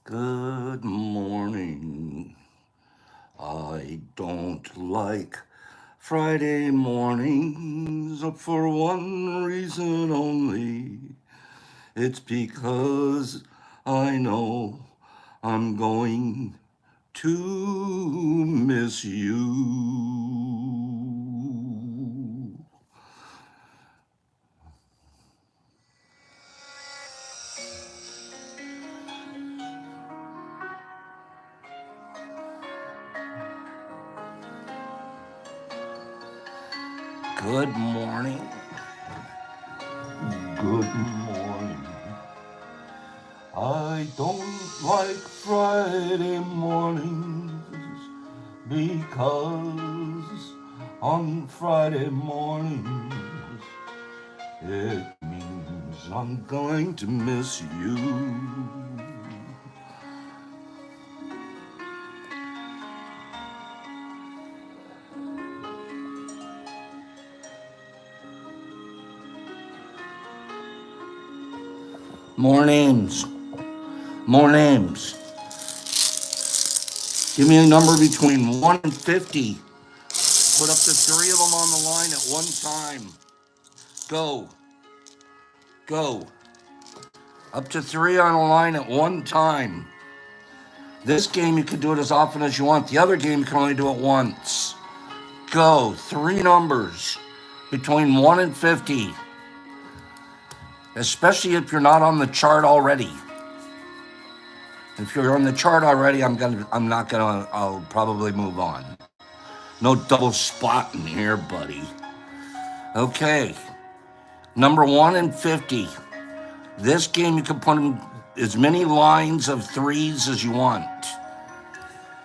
Good morning. I don't like Friday mornings for one reason only. It's because I know I'm going to miss you. Good morning. Good morning. I don't like Friday mornings because on Friday mornings it means I'm going to miss you. More names. More names. Give me a number between 1 and 50. Put up to three of them on the line at one time. Go. Go. Up to three on a line at one time. This game, you can do it as often as you want. The other game, you can only do it once. Go. Three numbers between 1 and 50. Especially if you're not on the chart already. If you're on the chart already, I'll probably move on. No double spotting here, buddy. Okay. Number 1 and 50. This game, you can put in as many lines of threes as you want.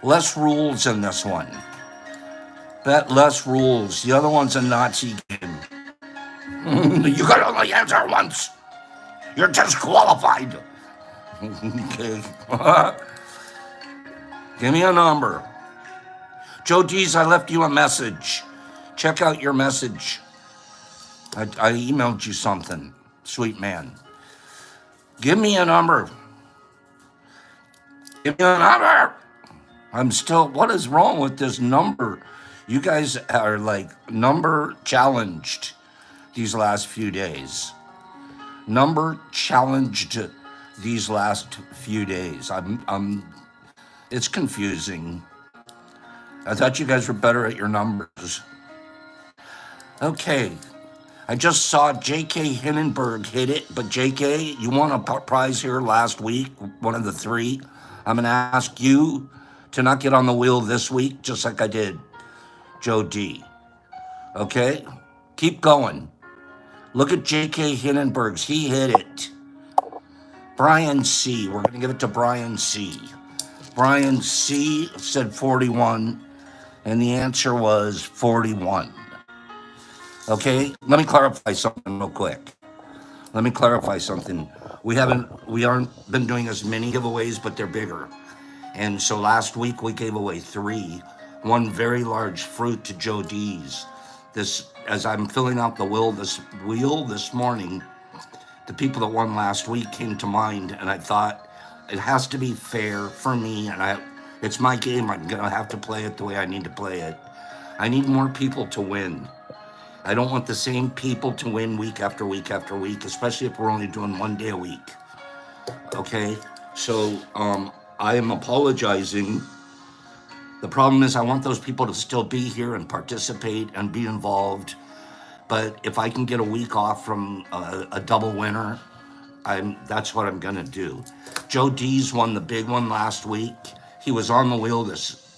Less rules in this one. Bet less rules. The other one's a Nazi game. You can only answer once. You're disqualified. Okay. Give me a number. Joe D's, I left you a message. Check out your message. I emailed you something. Sweet man. Give me a number. Give me a number. What is wrong with this number? You guys are like number challenged these last few days. Number challenged these last few days. It's confusing. I thought you guys were better at your numbers. Okay. I just saw J.K. Hindenburg hit it, but J.K., you won a prize here last week, one of the three. I'm going to ask you to not get on the wheel this week, just like I did Joe D. Okay? Keep going. Look at J.K. Hindenburg's. He hit it. Brian C. We're going to give it to Brian C. Brian C. said 41, and the answer was 41. Okay? Let me clarify something real quick. We aren't been doing as many giveaways, but they're bigger. And so last week we gave away three. One very large fruit to Joe D's. As I'm filling out the wheel this morning, the people that won last week came to mind, and I thought it has to be fair for me, and it's my game. I'm gonna have to play it the way I need to play it. I need more people to win. I don't want the same people to win week after week after week, especially if we're only doing 1 day a week. Okay? So I am apologizing. The problem is I want those people to still be here and participate and be involved. But if I can get a week off from a double winner, that's what I'm gonna do. Joe D's won the big one last week. He was on the wheel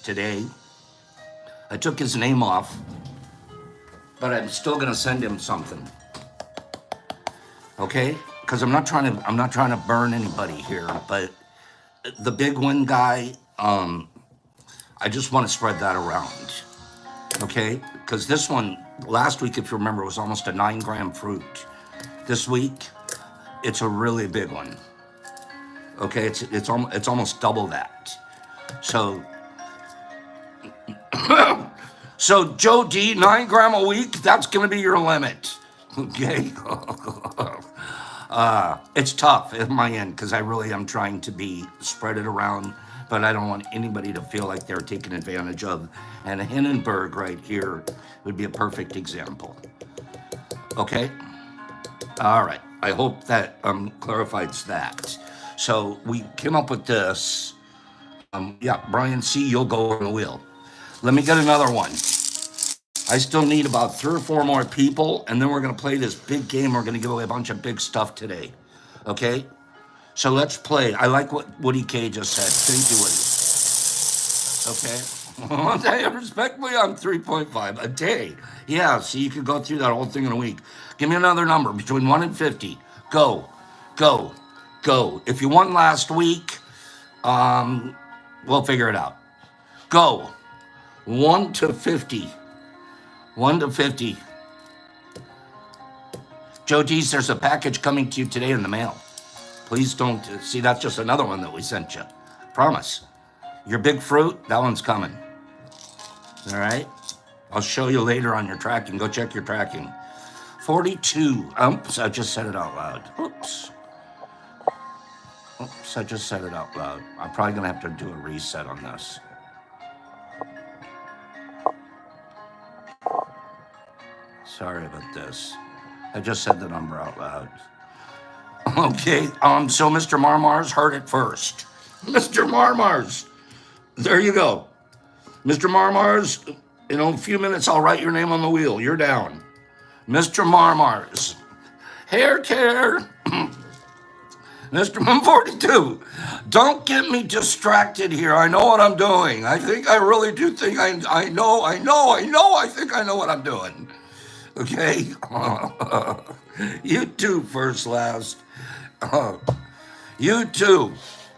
today. I took his name off, but I'm still gonna send him something. Okay? Because I'm not trying to burn anybody here, but the big win guy, I just want to spread that around. Okay? Because this one last week, if you remember, was almost a 9-gram fruit. This week, it's a really big one. Okay, it's almost double that. So Joe D, 9 gram a week, that's gonna be your limit. Okay. It's tough at my end because I really am trying to be spread it around, but I don't want anybody to feel like they're taken advantage of. And Hindenburg right here would be a perfect example. Okay? All right. I hope that clarifies that. So we came up with this. Yeah, Brian C., you'll go on the wheel. Let me get another one. I still need about 3 or 4 more people, and then we're going to play this big game. We're going to give away a bunch of big stuff today. Okay? So let's play. I like what Woody K just said. Thank you, Woody. Okay? Respectfully, I'm 3.5 a day. Yeah, so you could go through that whole thing in a week. Give me another number between 1 and 50. Go, go, go. If you won last week, we'll figure it out. Go. 1 to 50. 1 to 50. Joe D's, there's a package coming to you today in the mail. Please don't. See, that's just another one that we sent you. Promise. Your big fruit, that one's coming. All right? I'll show you later on your tracking. Go check your tracking. 42. Oops, I just said it out loud. Oops. Oops, I just said it out loud. I'm probably going to have to do a reset on this. Sorry about this. I just said the number out loud. Okay, so Mr. Marmars heard it first. Mr. Marmars, there you go. Mr. Marmars, in a few minutes, I'll write your name on the wheel. You're down. Mr. Marmars, hair care. Mr. 42, don't get me distracted here. I know what I'm doing. I really do think I think I know what I'm doing. Okay? You too, first, last. You too.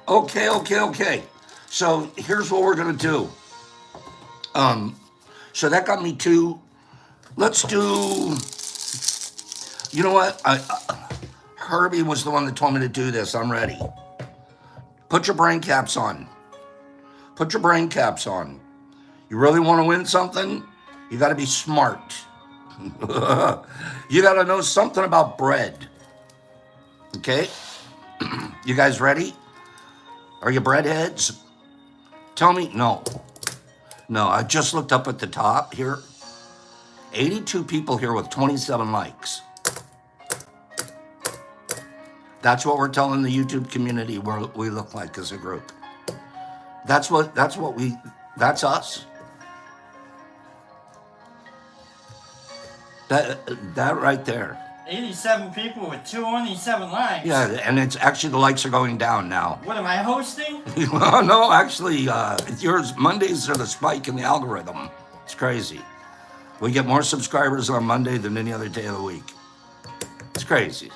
Okay. So here's what we're going to do. So that got me to, let's do, you know what? Herbie was the one that told me to do this. I'm ready. Put your brain caps on. Put your brain caps on. You really want to win something? You got to be smart. You got to know something about bread. Okay? You guys ready? Are you breadheads? Tell me. No, I just looked up at the top here. 82 people here with 27 likes. That's what we're telling the YouTube community we look like as a group. That's us. That right there. 87 people with 227 likes. Yeah, and it's actually the likes are going down now. What am I hosting? No, actually, yours Mondays are the spike in the algorithm. It's crazy. We get more subscribers on Monday than any other day of the week. It's crazy.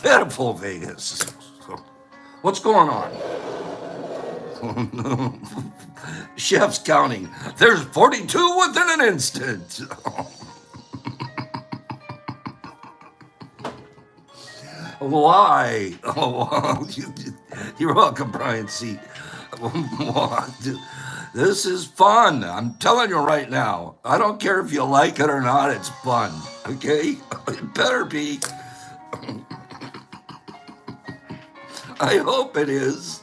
Beautiful Vegas. What's going on? Chef's counting. There's 42 within an instant. Why? Oh, you're welcome, Brian C. This is fun. I'm telling you right now. I don't care if you like it or not. It's fun. Okay? It better be. I hope it is.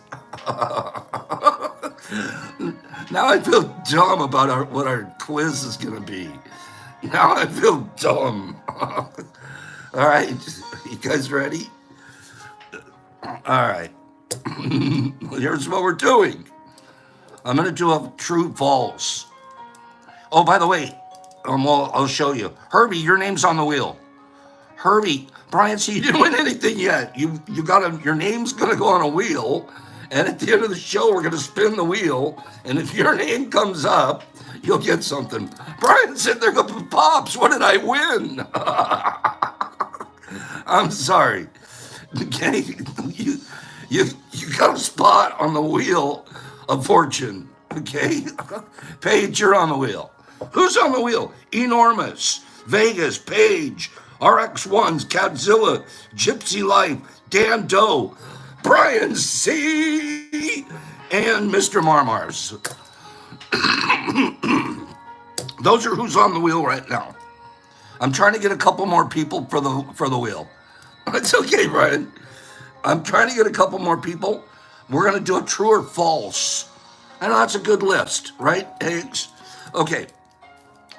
Now I feel dumb about what our quiz is going to be. Now I feel dumb. All right. You guys ready? All right. Here's what we're doing. I'm going to do a true false. Oh, by the way, I'll show you. Herbie, your name's on the wheel. Herbie, Brian, see, you didn't win anything yet. Your name's going to go on a wheel, and at the end of the show, we're going to spin the wheel, and if your name comes up, you'll get something. Brian said they're going to Pops. What did I win? I'm sorry. Okay, you got a spot on the wheel of fortune. Okay, Paige, you're on the wheel. Who's on the wheel? Enormous, Vegas, Paige, RX1s, Cadzilla, Gypsy Life, Dan Doe, Brian C, and Mr. Marmars. Those are who's on the wheel right now. I'm trying to get a couple more people for the wheel. It's okay, Brian. I'm trying to get a couple more people. We're gonna do a true or false. I know that's a good list, right, Higgs? Okay.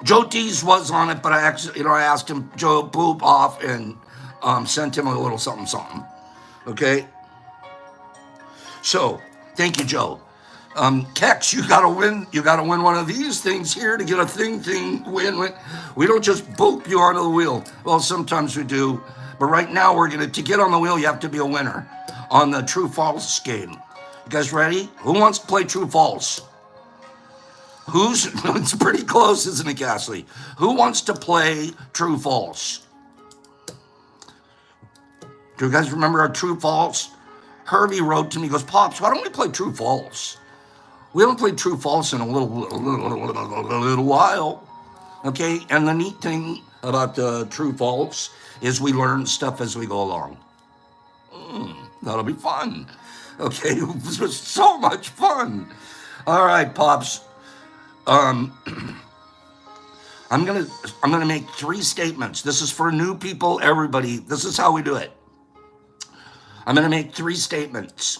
Joe Dees was on it, but I asked him Joe poop off and sent him a little something something. Okay. So thank you, Joe. Kex, you gotta win. You gotta win one of these things here to get a thing win. We don't just boop you onto the wheel. Well, sometimes we do, but right now to get on the wheel. You have to be a winner on the true false game. You guys ready? Who wants to play true false? It's pretty close, isn't it, Gasly? Who wants to play true false? Do you guys remember our true false? Herbie wrote to me, he goes, Pops, why don't we play true false? We haven't played true false in a little while. Okay, and the neat thing about true false is we learn stuff as we go along. That'll be fun. Okay, this was so much fun. All right, Pops. I'm gonna make 3 statements. This is for new people, everybody. This is how we do it. I'm gonna make 3 statements.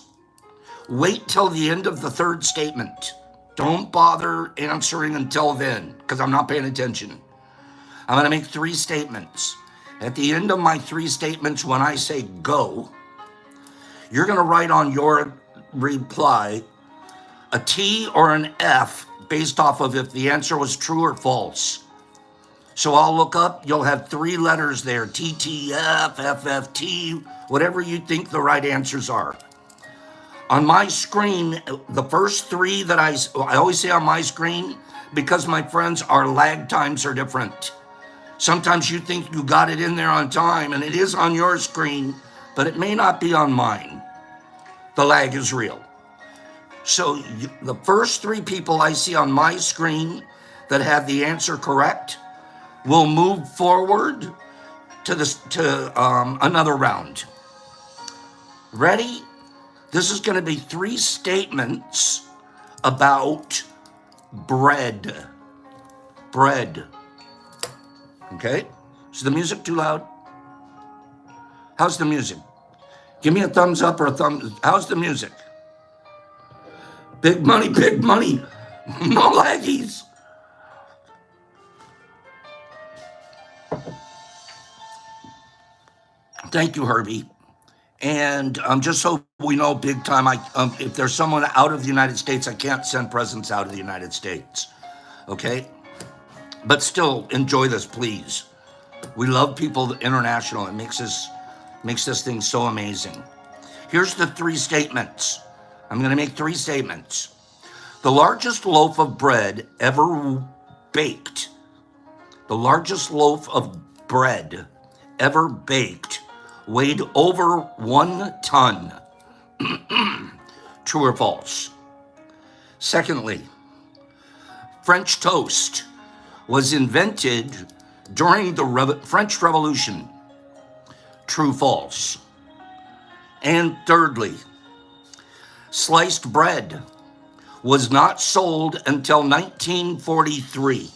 Wait till the end of the 3rd statement. Don't bother answering until then, because I'm not paying attention. I'm gonna make 3 statements. At the end of my 3 statements, when I say go, you're gonna write on your reply a T or an F based off of if the answer was true or false. So I'll look up, you'll have 3 letters there, TTF, FFT, whatever you think the right answers are. On my screen, the first 3 that I always say on my screen, because my friends, our lag times are different. Sometimes you think you got it in there on time, and it is on your screen, but it may not be on mine. The lag is real. So the first 3 people I see on my screen that have the answer correct will move forward to another round. Ready? This is going to be 3 statements about bread. Bread. Okay? Is the music too loud? How's the music? Give me a thumbs up or a thumb. How's the music? Big money, big money. No laggies. Thank you, Herbie. And just so we know, big time, if there's someone out of the United States, I can't send presents out of the United States. Okay? But still, enjoy this, please. We love people international. It makes this thing so amazing. Here's the 3 statements. I'm going to make 3 statements. The largest loaf of bread ever baked, weighed over 1 ton. True or false? Secondly, French toast was invented during the French Revolution. True, false? And thirdly, sliced bread was not sold until 1943.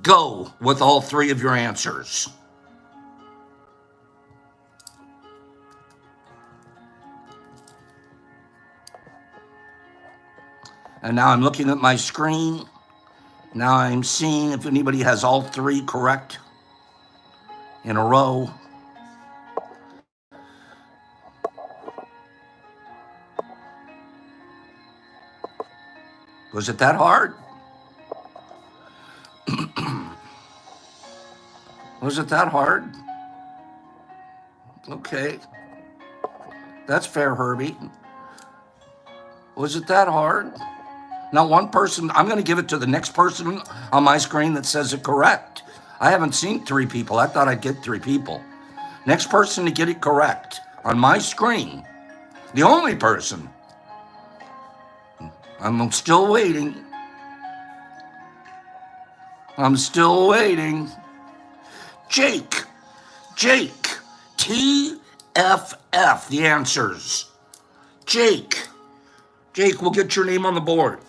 Go with all 3 of your answers. And now I'm looking at my screen. Now I'm seeing if anybody has all 3 correct in a row. Was it that hard? Was it that hard? Okay. That's fair, Herbie. Was it that hard? Now, one person, I'm going to give it to the next person on my screen that says it correct. I haven't seen 3 people. I thought I'd get 3 people. Next person to get it correct on my screen. The only person. I'm still waiting. I'm still waiting. Jake. TFF, the answers. Jake, we'll get your name on the board.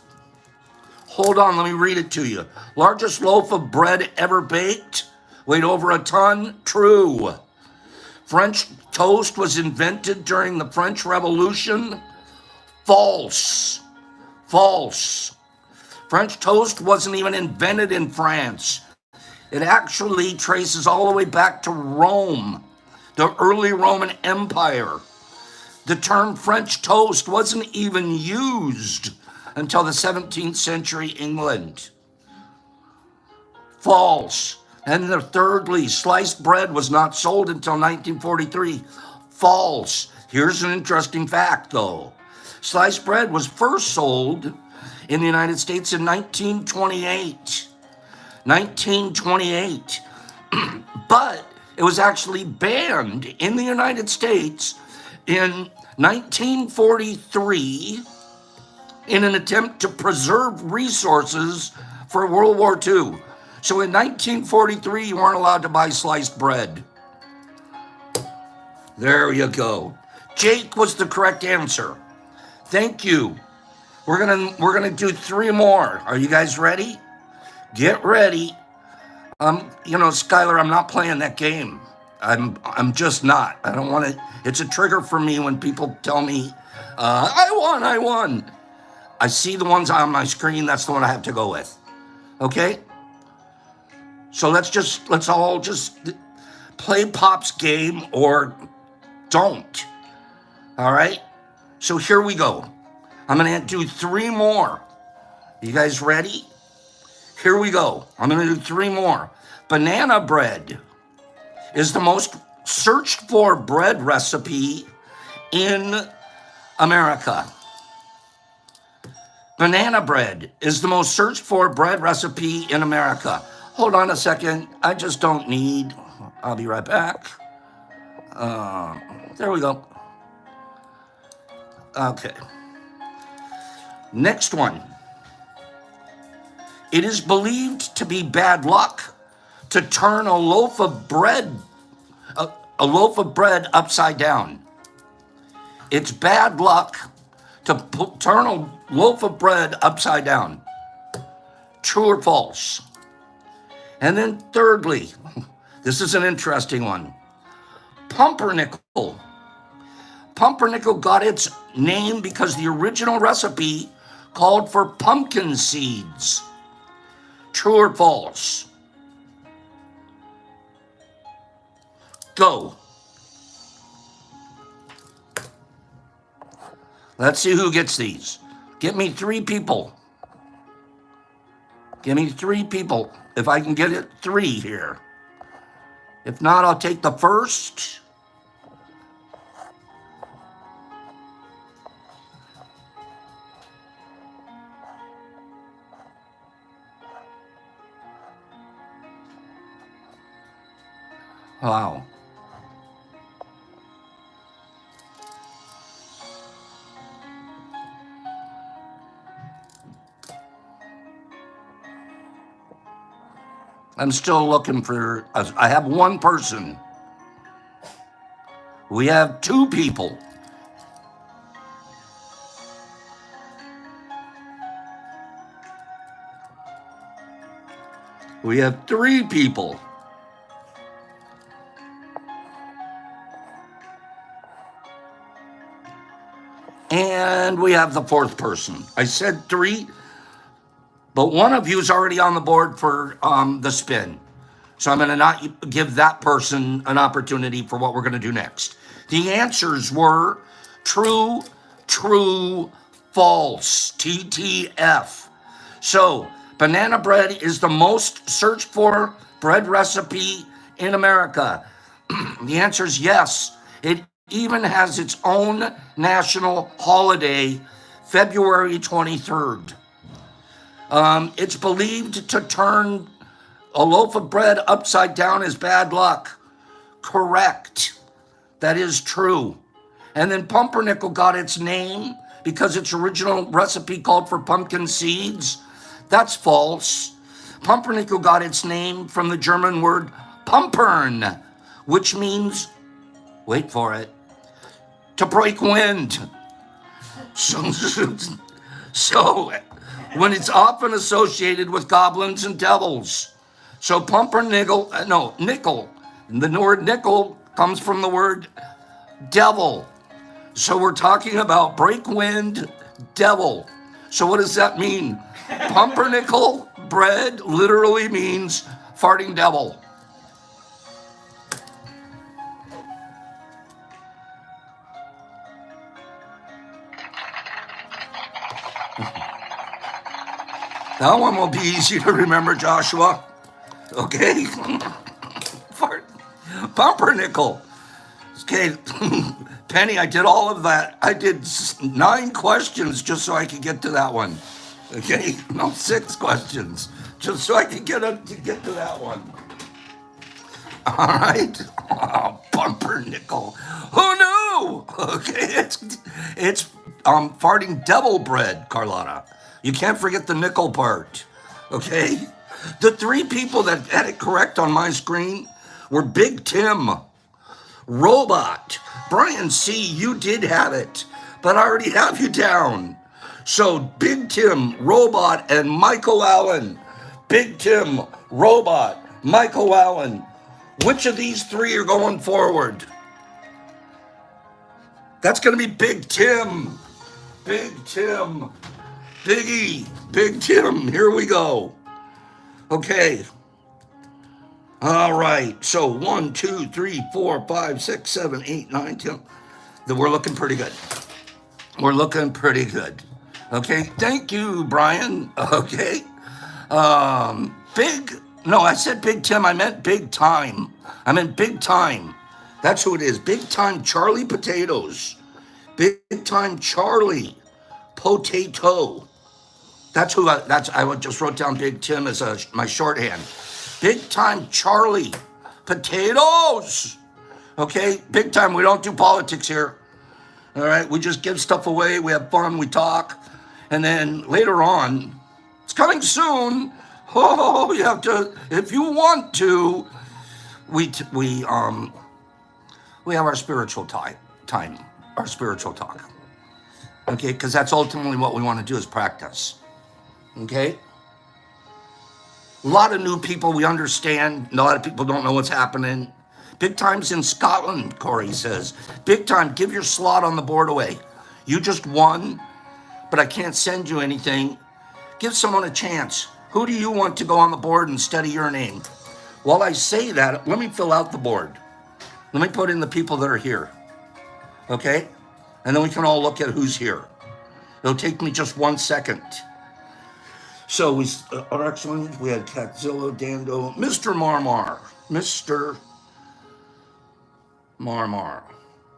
Hold on, let me read it to you. Largest loaf of bread ever baked, weighed over a ton. True. French toast was invented during the French Revolution. False. False. French toast wasn't even invented in France. It actually traces all the way back to Rome, the early Roman Empire. The term French toast wasn't even used until the 17th century England. False. And thirdly, sliced bread was not sold until 1943. False. Here's an interesting fact, though. Sliced bread was first sold in the United States in 1928. 1928. But it was actually banned in the United States in 1943 in an attempt to preserve resources for World War II. So in 1943, you weren't allowed to buy sliced bread. There you go. Jake was the correct answer. Thank you. We're gonna do 3 more. Are you guys ready? Get ready. Skylar, I'm not playing that game. I'm just not. I don't want to. It's a trigger for me when people tell me, I won. I see the ones on my screen. That's the one I have to go with. Okay? So let's all just play Pop's game or don't. All right? So here we go. I'm going to do 3 more. You guys ready? Here we go. I'm going to do 3 more. Banana bread is the most searched for bread recipe in America. Banana bread is the most searched for bread recipe in America. Hold on a second. I just don't need. I'll be right back. There we go. Okay. Next one. It is believed to be bad luck to turn a loaf of bread upside down. It's bad luck to turn a loaf of bread upside down. True or false? And then thirdly, this is an interesting one. Pumpernickel. Pumpernickel got its name because the original recipe called for pumpkin seeds. True or false? Go. Let's see who gets these. Get me 3 people. Give me 3 people. If I can get it 3 here. If not, I'll take the first. Wow. I'm still looking for, I have 1 person. We have 2 people. We have 3 people. And we have the 4th person. I said 3. But one of you is already on the board for the spin. So I'm going to not give that person an opportunity for what we're going to do next. The answers were true, true, false, TTF. So banana bread is the most searched for bread recipe in America. The answer is yes. It even has its own national holiday, February 23rd. It's believed to turn a loaf of bread upside down is bad luck. Correct. That is true. And then pumpernickel got its name because its original recipe called for pumpkin seeds. That's false. Pumpernickel got its name from the German word pumpern, which means, wait for it, to break wind. So when it's often associated with goblins and devils. So pumpernickel, no, nickel. The word nickel comes from the word devil. So we're talking about break wind devil. So what does that mean? Pumpernickel bread literally means farting devil. That one will be easy to remember, Joshua. Okay? Pumpernickel. Okay, Penny, I did all of that. I did 9 questions just so I could get to that one. Okay? No, 6 questions just so I could get to that one. All right? Oh, pumpernickel. Who knew? Okay, it's farting devil bread, Carlotta. You can't forget the nickel part. Okay? The 3 people that had it correct on my screen were Big Tim, Robot. Brian C., you did have it, but I already have you down. So Big Tim, Robot, and Michael Allen. Big Tim, Robot, Michael Allen. Which of these 3 are going forward? That's going to be Big Tim. Big Tim. Biggie. Big Tim. Here we go. Okay. All right. So 1, 2, 3, 4, 5, 6, 7, 8, 9, 10. We're looking pretty good. We're looking pretty good. Okay. Thank you, Brian. Okay. No, I said Big Tim. I meant Big Time. I meant Big Time. That's who it is. Big Time Charlie Potatoes. Big Time Charlie Potato. That's who I just wrote down Big Tim as my shorthand. Big Time Charlie Potatoes. Okay, big time. We don't do politics here. All right, we just give stuff away. We have fun. We talk, and then later on, it's coming soon. Oh, you have to, if you want to. We have our spiritual time, our spiritual talk. Okay, because that's ultimately what we want to do is practice. Okay. A lot of new people, we understand. A lot of people don't know what's happening. Big Time's in Scotland, Corey says. Big Time, give your slot on the board away. You just won, but I can't send you anything. Give someone a chance. Who do you want to go on the board instead of your name? While I say that, let me fill out the board. Let me put in the people that are here. Okay? And then we can all look at who's here. It'll take me just 1 second. So our excellent, we had Catzilla, Dando, Mr. Marmar. Mr. Marmar.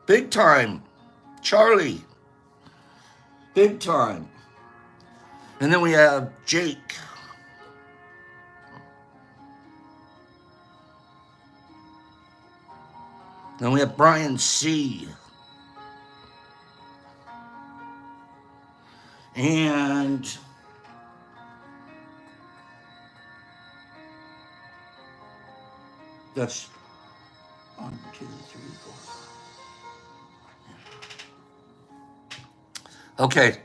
Big Time. Charlie. Big Time. And then we have Jake. Then we have Brian C. And that's 1, 2, 3, 4. Okay.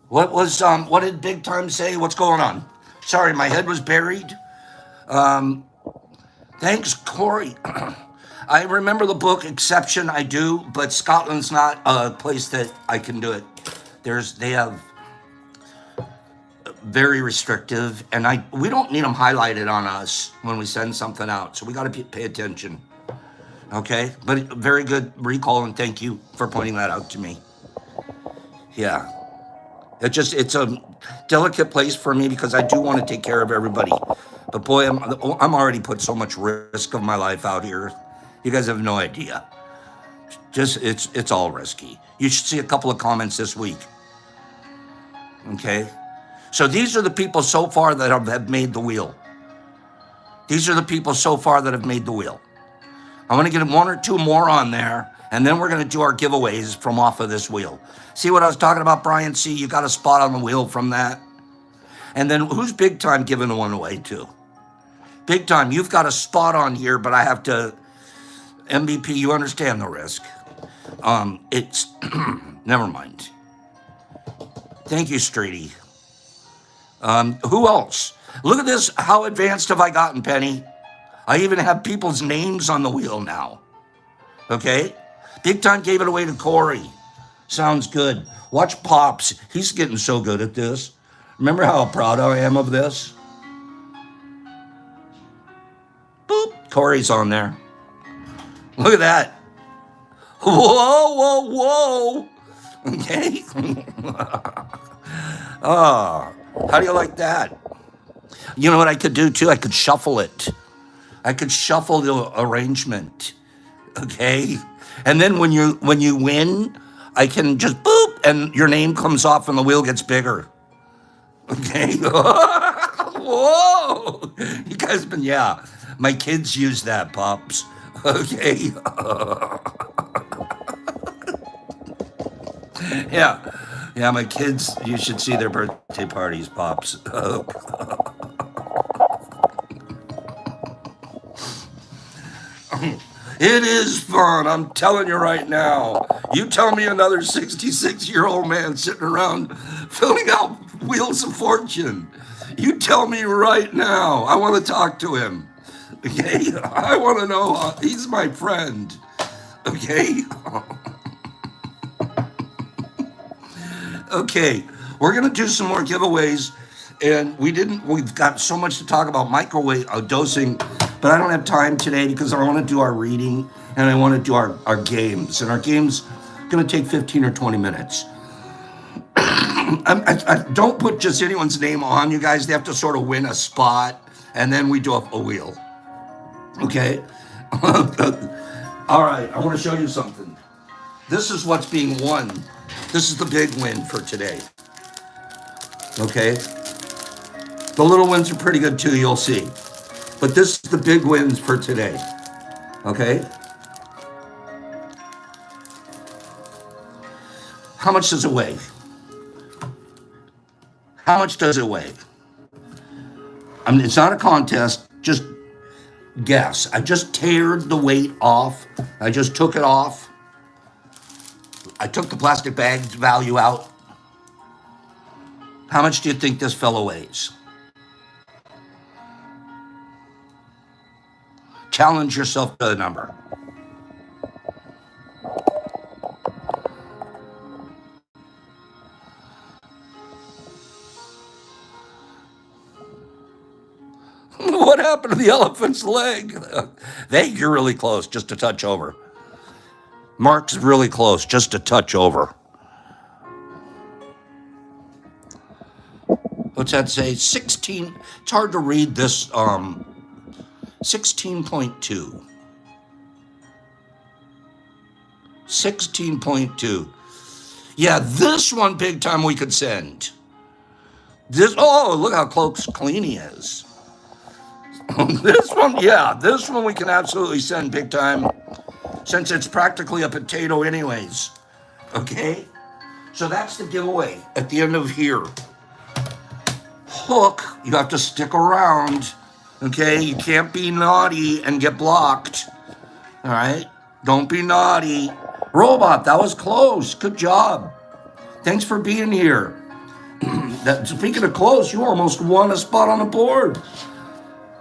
What did Big Time say? What's going on? Sorry, my head was buried. Thanks, Corey. I remember the book Exception, I do, but Scotland's not a place that I can do it. They have very restrictive, and we don't need them highlighted on us when we send something out, so we got to pay attention. Okay, but very good recall, and thank you for pointing that out to me. Yeah, it's a delicate place for me because I do want to take care of everybody, but boy, I'm already put so much risk of my life out here. You guys have no idea. It's all risky. You should see a couple of comments this week. Okay? So these are the people so far that have made the wheel. These are the people so far that have made the wheel. I want to get 1 or 2 more on there, and then we're going to do our giveaways from off of this wheel. See what I was talking about, Brian C? You got a spot on the wheel from that. And then who's Big Time giving one away to? Big Time, you've got a spot on here, but I have to... MVP, you understand the risk. It's... Never mind. Thank you, Strady. Who else? Look at this. How advanced have I gotten, Penny? I even have people's names on the wheel now. Okay? Big Time gave it away to Corey. Sounds good. Watch Pops. He's getting so good at this. Remember how proud I am of this? Boop. Corey's on there. Look at that. Whoa, whoa, whoa. Okay. Oh, how do you like that? You know what I could do too? I could shuffle it. I could shuffle the arrangement. Okay. And then when you win, I can just boop and your name comes off and the wheel gets bigger. Okay. Whoa. You guys been, yeah. My kids use that, Pops. Okay. Yeah. Yeah, my kids, you should see their birthday parties, Pops. It is fun, I'm telling you right now. You tell me another 66-year-old man sitting around filling out Wheels of Fortune. You tell me right now. I want to talk to him. Okay? I want to know. He's my friend. Okay? Okay. We're going to do some more giveaways. And we've got so much to talk about microwave dosing, but I don't have time today because I want to do our reading and I want to do our games. And our game's going to take 15 or 20 minutes. I don't put just anyone's name on, you guys. They have to sort of win a spot, and then we do a wheel. Okay? All right, I want to show you something. This is what's being won. This is the big win for today. Okay? The little wins are pretty good too, you'll see. But this is the big wins for today. Okay? How much does it weigh? How much does it weigh? I mean, it's not a contest. Just guess. I just tared the weight off. I just took it off. I took the plastic bag value out. How much do you think this fellow weighs? Challenge yourself to a number. What happened to the elephant's leg? You're really close, just a touch over. Mark's really close, just a touch over. What's that say? 16. It's hard to read this. 16.2. 16.2. Yeah, this one big time we could send. This. Oh, look how clean he is. This one we can absolutely send big time, since it's practically a potato anyways. Okay? So that's the giveaway at the end of here. Hook, you have to stick around. Okay? You can't be naughty and get blocked. All right? Don't be naughty. Robot, that was close. Good job. Thanks for being here. Speaking of close, you almost won a spot on the board.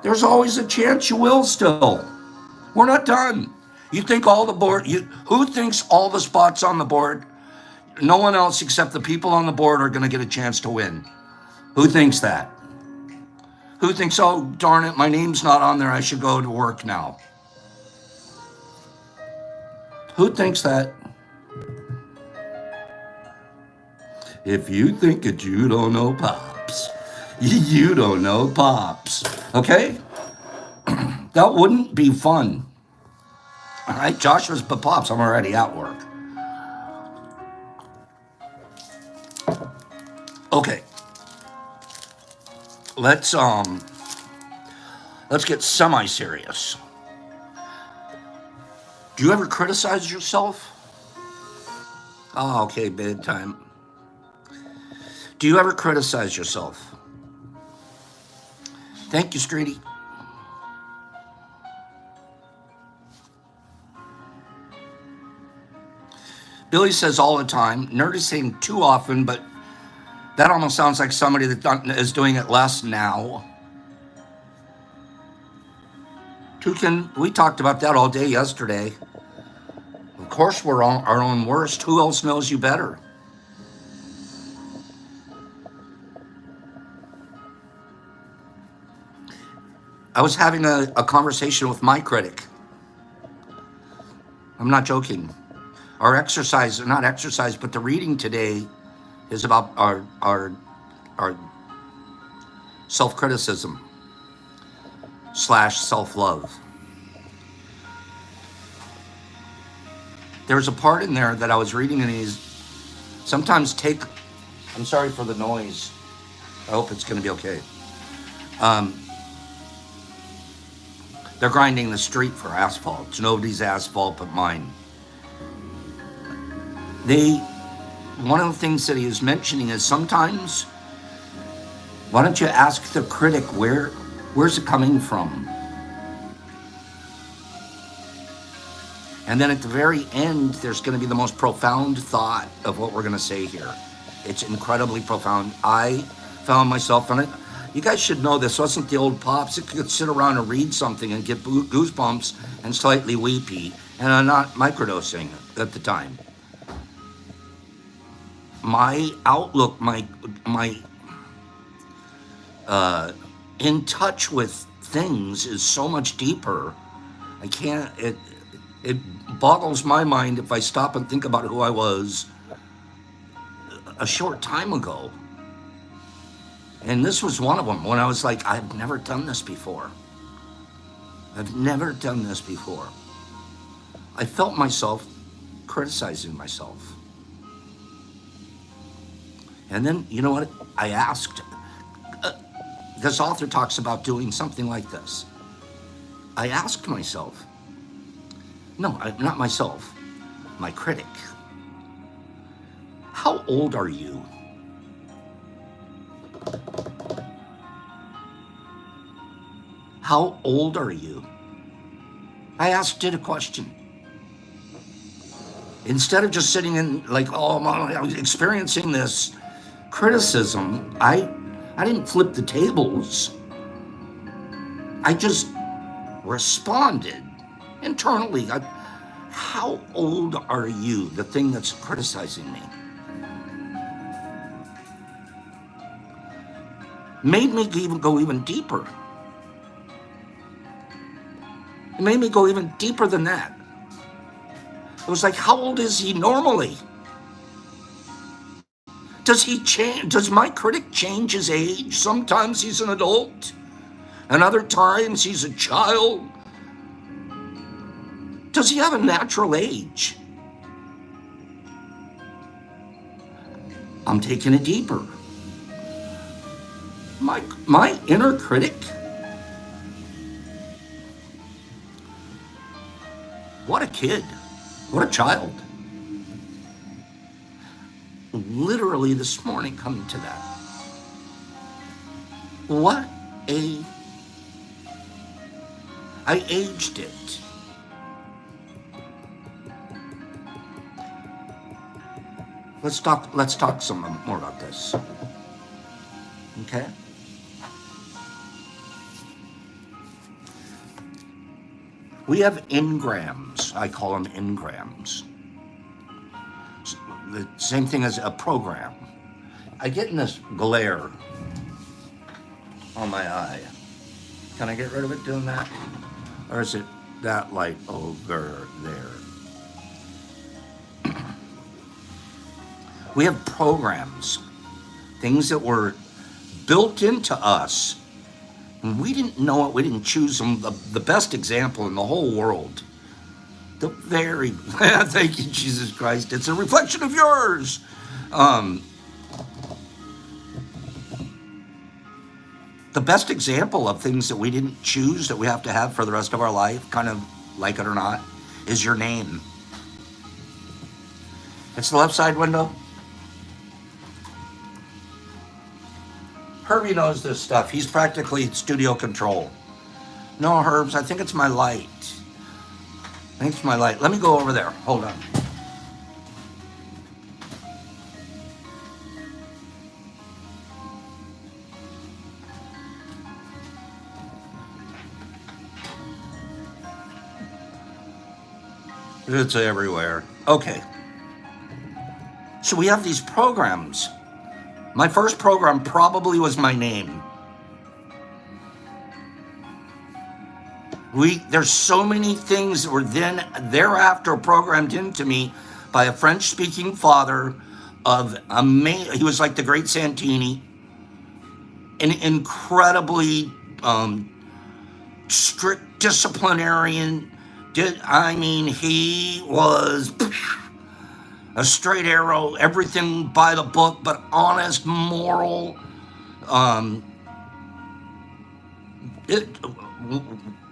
There's always a chance you will still. We're not done. You think all the board, who thinks all the spots on the board, no one else except the people on the board are going to get a chance to win? Who thinks that? Who thinks, oh, darn it, my name's not on there, I should go to work now? Who thinks that? If you think it, you don't know Pops. You don't know Pops. Okay? That wouldn't be fun. All right, Joshua's but Pops, I'm already at work. Okay. Let's get semi-serious. Do you ever criticize yourself? Oh, okay, bedtime. Do you ever criticize yourself? Thank you, Streety. Billy says all the time, noticing too often, but That almost sounds like somebody is doing it less now. We talked about that all day yesterday. Of course, we're all our own worst. Who else knows you better? I was having a conversation with my critic. I'm not joking. Our exercise, not exercise, but the reading today is about our self-criticism / self-love. There's a part in there that I was reading, and he's sometimes take. I'm sorry for the noise. I hope it's going to be okay. They're grinding the street for asphalt. It's nobody's asphalt but mine. One of the things that he was mentioning is sometimes, why don't you ask the critic where's it coming from? And then at the very end, there's going to be the most profound thought of what we're going to say here. It's incredibly profound. I found myself in it. You guys should know this wasn't the old pops that could sit around and read something and get goosebumps and slightly weepy. And I'm not microdosing at the time. My outlook, my in touch with things is so much deeper. It boggles my mind if I stop and think about who I was a short time ago. And this was one of them when I was like, I've never done this before. I've never done this before. I felt myself criticizing myself. And then, you know what? I asked, this author talks about doing something like this. I asked myself, not myself, my critic, how old are you? How old are you? I asked it a question. Instead of just sitting in like, I was experiencing this criticism, I didn't flip the tables. I just responded internally. How old are you? The thing that's criticizing me. Made me go even deeper. It made me go even deeper than that. It was like, how old is he normally? Does he change? Does my critic change his age? Sometimes he's an adult, and other times he's a child. Does he have a natural age? I'm taking it deeper. My inner critic, what a kid, what a child. Literally this morning coming to that. I aged it. Let's talk some more about this. Okay? We have engrams. I call them engrams. The same thing as a program. I get in this glare on my eye. Can I get rid of it doing that? Or is it that light over there? We have programs, things that were built into us. And we didn't know it, we didn't choose them. The best example in the whole world. Thank you, Jesus Christ. It's a reflection of yours. The best example of things that we didn't choose that we have to have for the rest of our life, kind of like it or not, is your name. It's the left side window. Herbie knows this stuff. He's practically studio control. No, Herbs, I think it's my light. I think it's my light. Let me go over there. Hold on. It's everywhere. Okay. So we have these programs. My first program probably was my name. There's so many things that were then thereafter programmed into me by a French-speaking father he was like the great Santini, an incredibly strict disciplinarian. He was a straight arrow, everything by the book, but honest, moral. Um, it,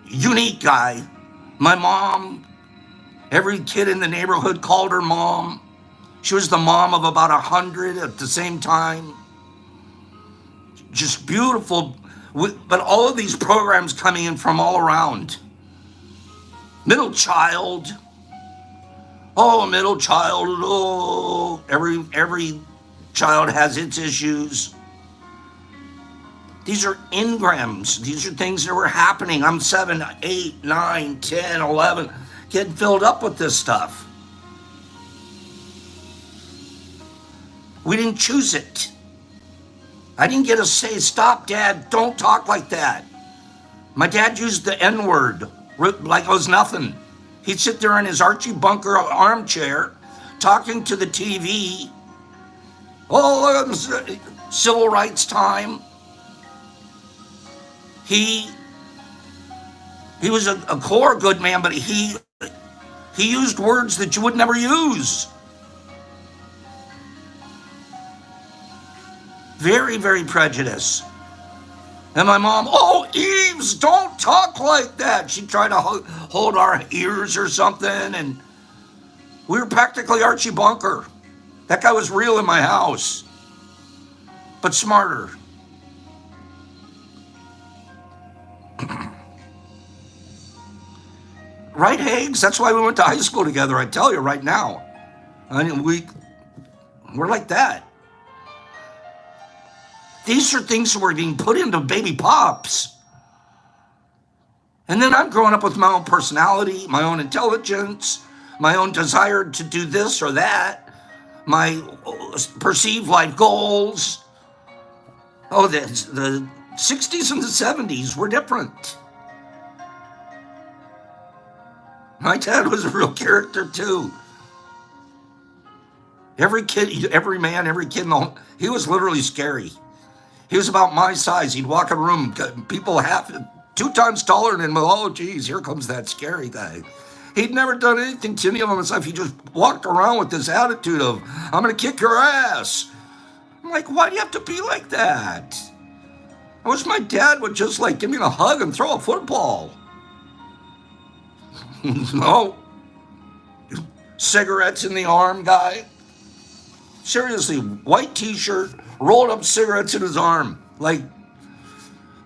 Unique guy. My mom, every kid in the neighborhood called her mom. She was the mom of about 100 at the same time. Just beautiful. But all of these programs coming in from all around. Middle child. Oh, middle child. Oh, every child has its issues. These are engrams. These are things that were happening. I'm 7, 8, 9, 10, 11, getting filled up with this stuff. We didn't choose it. I didn't get to say, stop, Dad, don't talk like that. My dad used the N-word like it was nothing. He'd sit there in his Archie Bunker armchair talking to the TV. Oh, civil rights time. He was a core good man, but he used words that you would never use. Very, very prejudiced. And my mom, oh, Eves, don't talk like that. She tried to hold our ears or something, and we were practically Archie Bunker. That guy was real in my house, but smarter. Right, Hags? That's why we went to high school together, I tell you right now. I mean, we're like that. These are things that were being put into baby pops. And then I'm growing up with my own personality, my own intelligence, my own desire to do this or that, my perceived life goals. Oh, the 60s and the 70s were different. My dad was a real character too. Every kid, every man, every kid, he was literally scary. He was about my size. He'd walk in a room, people 2 times taller than him. Oh, geez, here comes that scary guy. He'd never done anything to any of them himself. He just walked around with this attitude of, I'm going to kick your ass. I'm like, why do you have to be like that? I wish my dad would just like give me a hug and throw a football. No. Cigarettes in the arm guy. Seriously, white t-shirt, rolled up cigarettes in his arm. Like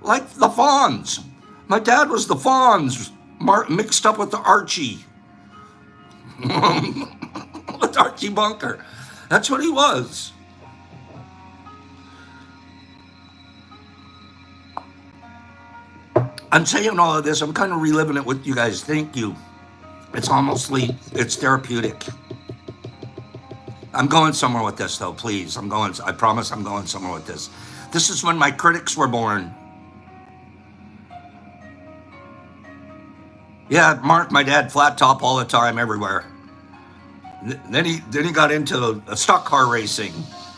the Fonz. My dad was the Fonz mixed up with the Archie. With Archie Bunker. That's what he was. I'm saying all of this. I'm kind of reliving it with you guys. Thank you. It's therapeutic. I'm going somewhere with this, though, please. I promise I'm going somewhere with this. This is when my critics were born. Yeah, Mark, my dad, flat top all the time, everywhere. Then he got into stock car racing.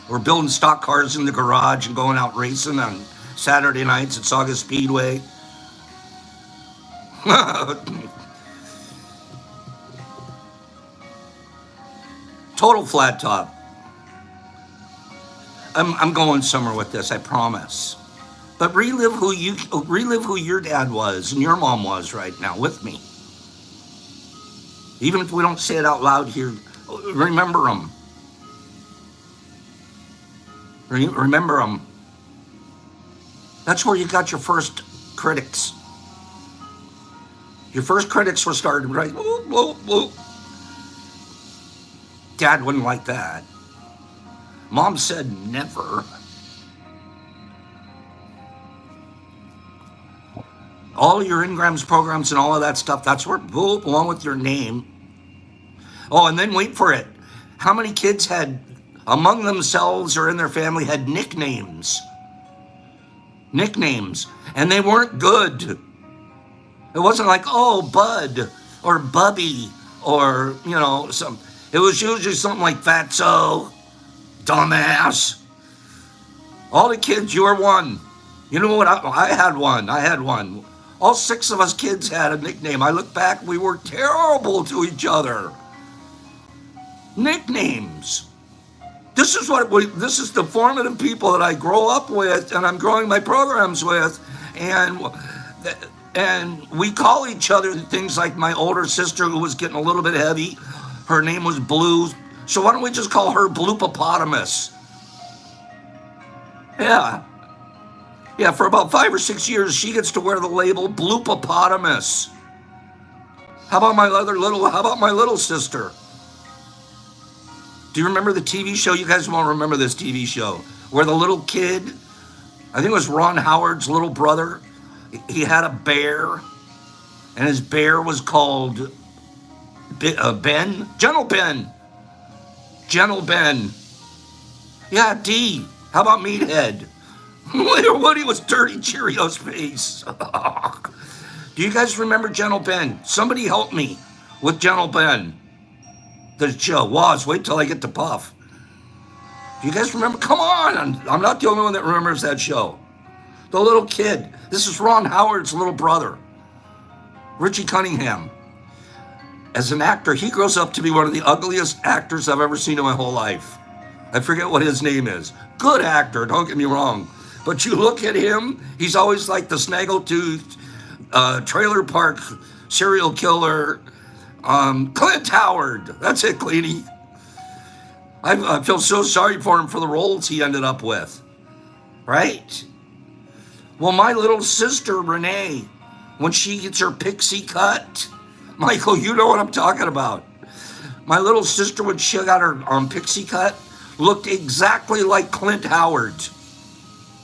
We're building stock cars in the garage and going out racing on Saturday nights at Sauga Speedway. Total flat top. I'm going somewhere with this, I promise. But relive who your dad was and your mom was right now with me. Even if we don't say it out loud here, remember them. Remember them. That's where you got your first critics. Your first critics were started right. Whoop, whoop, whoop. Dad wouldn't like that. Mom said never. All your engrams programs and all of that stuff, that's where, boop, along with your name. Oh, and then wait for it. How many kids had, among themselves or in their family, had nicknames? Nicknames. And they weren't good. It wasn't like, oh, Bud or Bubby or, some. It was usually something like Fatso, Dumbass. All the kids, you were one. You know what? I had one. All 6 of us kids had a nickname. I look back, we were terrible to each other. Nicknames. This is the formative people that I grow up with, and I'm growing my programs with, and we call each other things like my older sister, who was getting a little bit heavy. Her name was Blue, so why don't we just call her Bloopopotamus? Yeah, for about 5 or 6 years, she gets to wear the label Bloopopotamus. How about my little sister? Do you remember the TV show? You guys won't remember this TV show where the little kid, I think it was Ron Howard's little brother, he had a bear, and his bear was called Ben? Gentle Ben. Yeah, D. How about Meathead? Woody was Dirty Cheerios face. Do you guys remember Gentle Ben? Somebody help me with Gentle Ben. The show was. Wait till I get to Puff. Do you guys remember? Come on. I'm not the only one that remembers that show. The little kid. This is Ron Howard's little brother, Richie Cunningham. As an actor, he grows up to be one of the ugliest actors I've ever seen in my whole life. I forget what his name is. Good actor, don't get me wrong. But you look at him, he's always like the snaggletooth, trailer park serial killer, Clint Howard. That's it, Cleanie. I feel so sorry for him for the roles he ended up with. Right? Well, my little sister, Renee, when she gets her pixie cut, Michael, you know what I'm talking about. My little sister, when she got her pixie cut, looked exactly like Clint Howard.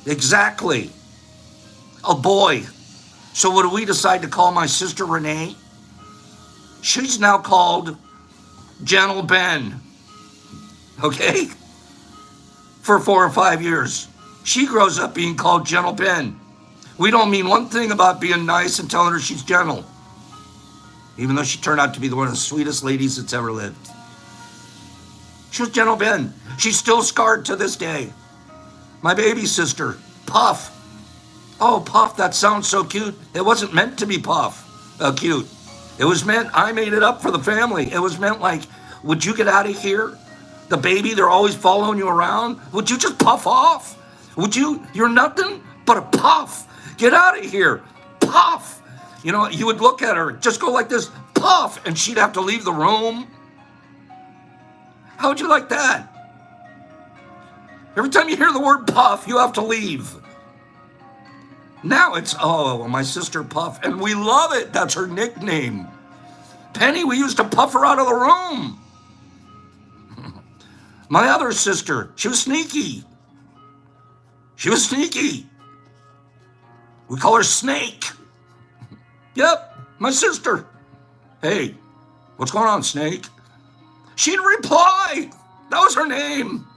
Exactly. A boy. So what do we decide to call my sister Renee? She's now called Gentle Ben. Okay? For 4 or 5 years. She grows up being called Gentle Ben. We don't mean one thing about being nice and telling her she's gentle. Even though she turned out to be one of the sweetest ladies that's ever lived. She was Gentle Ben. She's still scarred to this day. My baby sister, Puff. Oh, Puff, that sounds so cute. It wasn't meant to be cute. It was meant, I made it up for the family. It was meant like, would you get out of here? The baby, they're always following you around. Would you just puff off? You're nothing but a puff. Get out of here. Puff. You know, you would look at her, just go like this, puff, and she'd have to leave the room. How would you like that? Every time you hear the word puff, you have to leave. Now it's, oh, my sister Puff, and we love it. That's her nickname. Penny, we used to puff her out of the room. My other sister, she was sneaky. We call her Snake. Yep, my sister. Hey, what's going on, Snake? She'd reply. That was her name.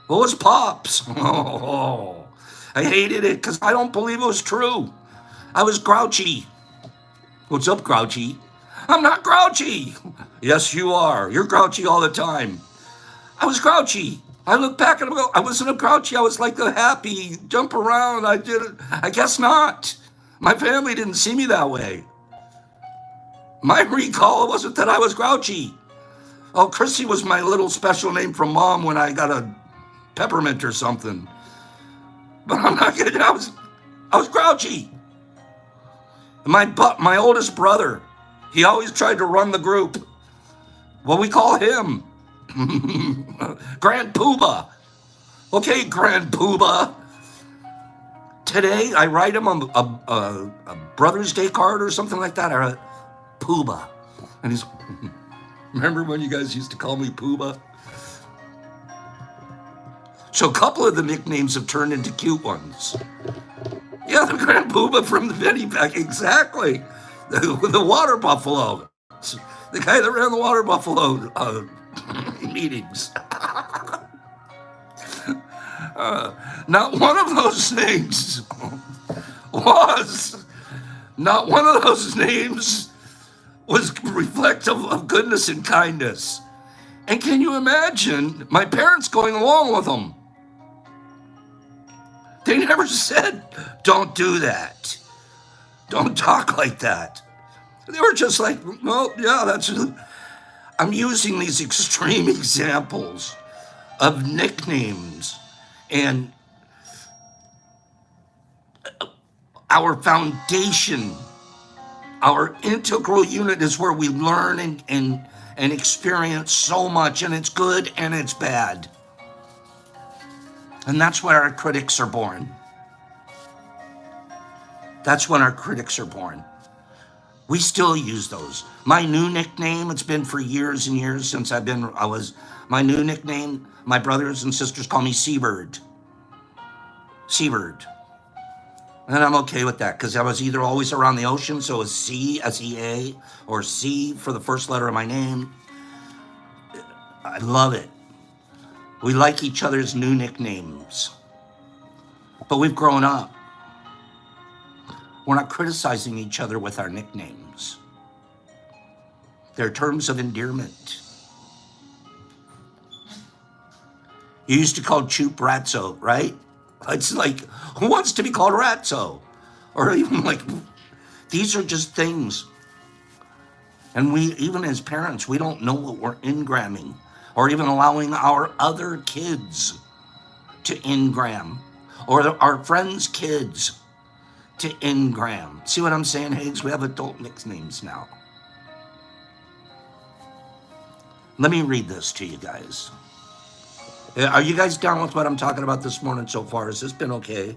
What was Pops? Oh, I hated it because I don't believe it was true. I was grouchy. What's up, Grouchy? I'm not grouchy. Yes, you are. You're grouchy all the time. I was grouchy. I look back and I go, I wasn't a grouchy. I was like a happy, jump around. I did it. I guess not. My family didn't see me that way. My recall wasn't that I was grouchy. Oh, Chrissy was my little special name from Mom when I got a peppermint or something. But I'm not kidding. I was grouchy. My oldest brother, he always tried to run the group. Well, we call him Grand Poobah. Okay, Grand Poobah. Today, I write him a Brother's Day card or something like that. I write, Poobah. And he's, remember when you guys used to call me Poobah? So a couple of the nicknames have turned into cute ones. Yeah, the Grand Poobah from the Penny Pack, exactly. The water buffalo. The guy that ran the water buffalo meetings. Not one of those names was, not one of those names was reflective of goodness and kindness. And can you imagine my parents going along with them? They never said, don't do that. Don't talk like that. They were just like, well, yeah, that's. I'm using these extreme examples of nicknames, and our foundation, our integral unit is where we learn and experience so much, and it's good and it's bad. And that's where our critics are born. That's when our critics are born. We still use those. My new nickname, it's been for years and years since my new nickname, my brothers and sisters call me Seabird. Seabird. And I'm okay with that because I was either always around the ocean, so it was C, S-E-A, or C for the first letter of my name. I love it. We like each other's new nicknames. But we've grown up. We're not criticizing each other with our nicknames. They're terms of endearment. You used to call Choop Ratso, right? It's like, who wants to be called Ratso? Or even like, these are just things. And we, even as parents, we don't know what we're engramming or even allowing our other kids to engram or our friends' kids to engram. See what I'm saying, Higgs? We have adult nicknames now. Let me read this to you guys. Are you guys down with what I'm talking about this morning so far? Has this been okay?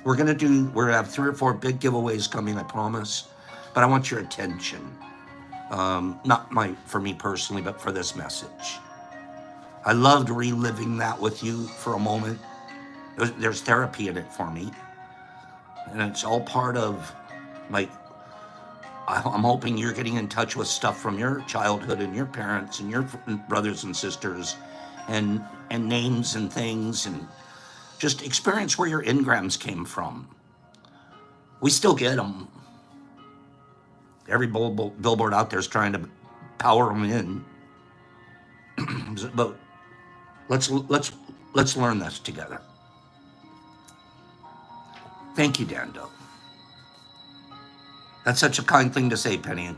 We're gonna have 3 or 4 big giveaways coming, I promise. But I want your attention. Not for me personally, but for this message. I loved reliving that with you for a moment. There's therapy in it for me. And it's all part of, like, I'm hoping you're getting in touch with stuff from your childhood and your parents and your brothers and sisters and names and things, and just experience where your engrams came from. We still get them. Every billboard out there is trying to power them in. But let's learn this together. Thank you, Dando. That's such a kind thing to say, Penny.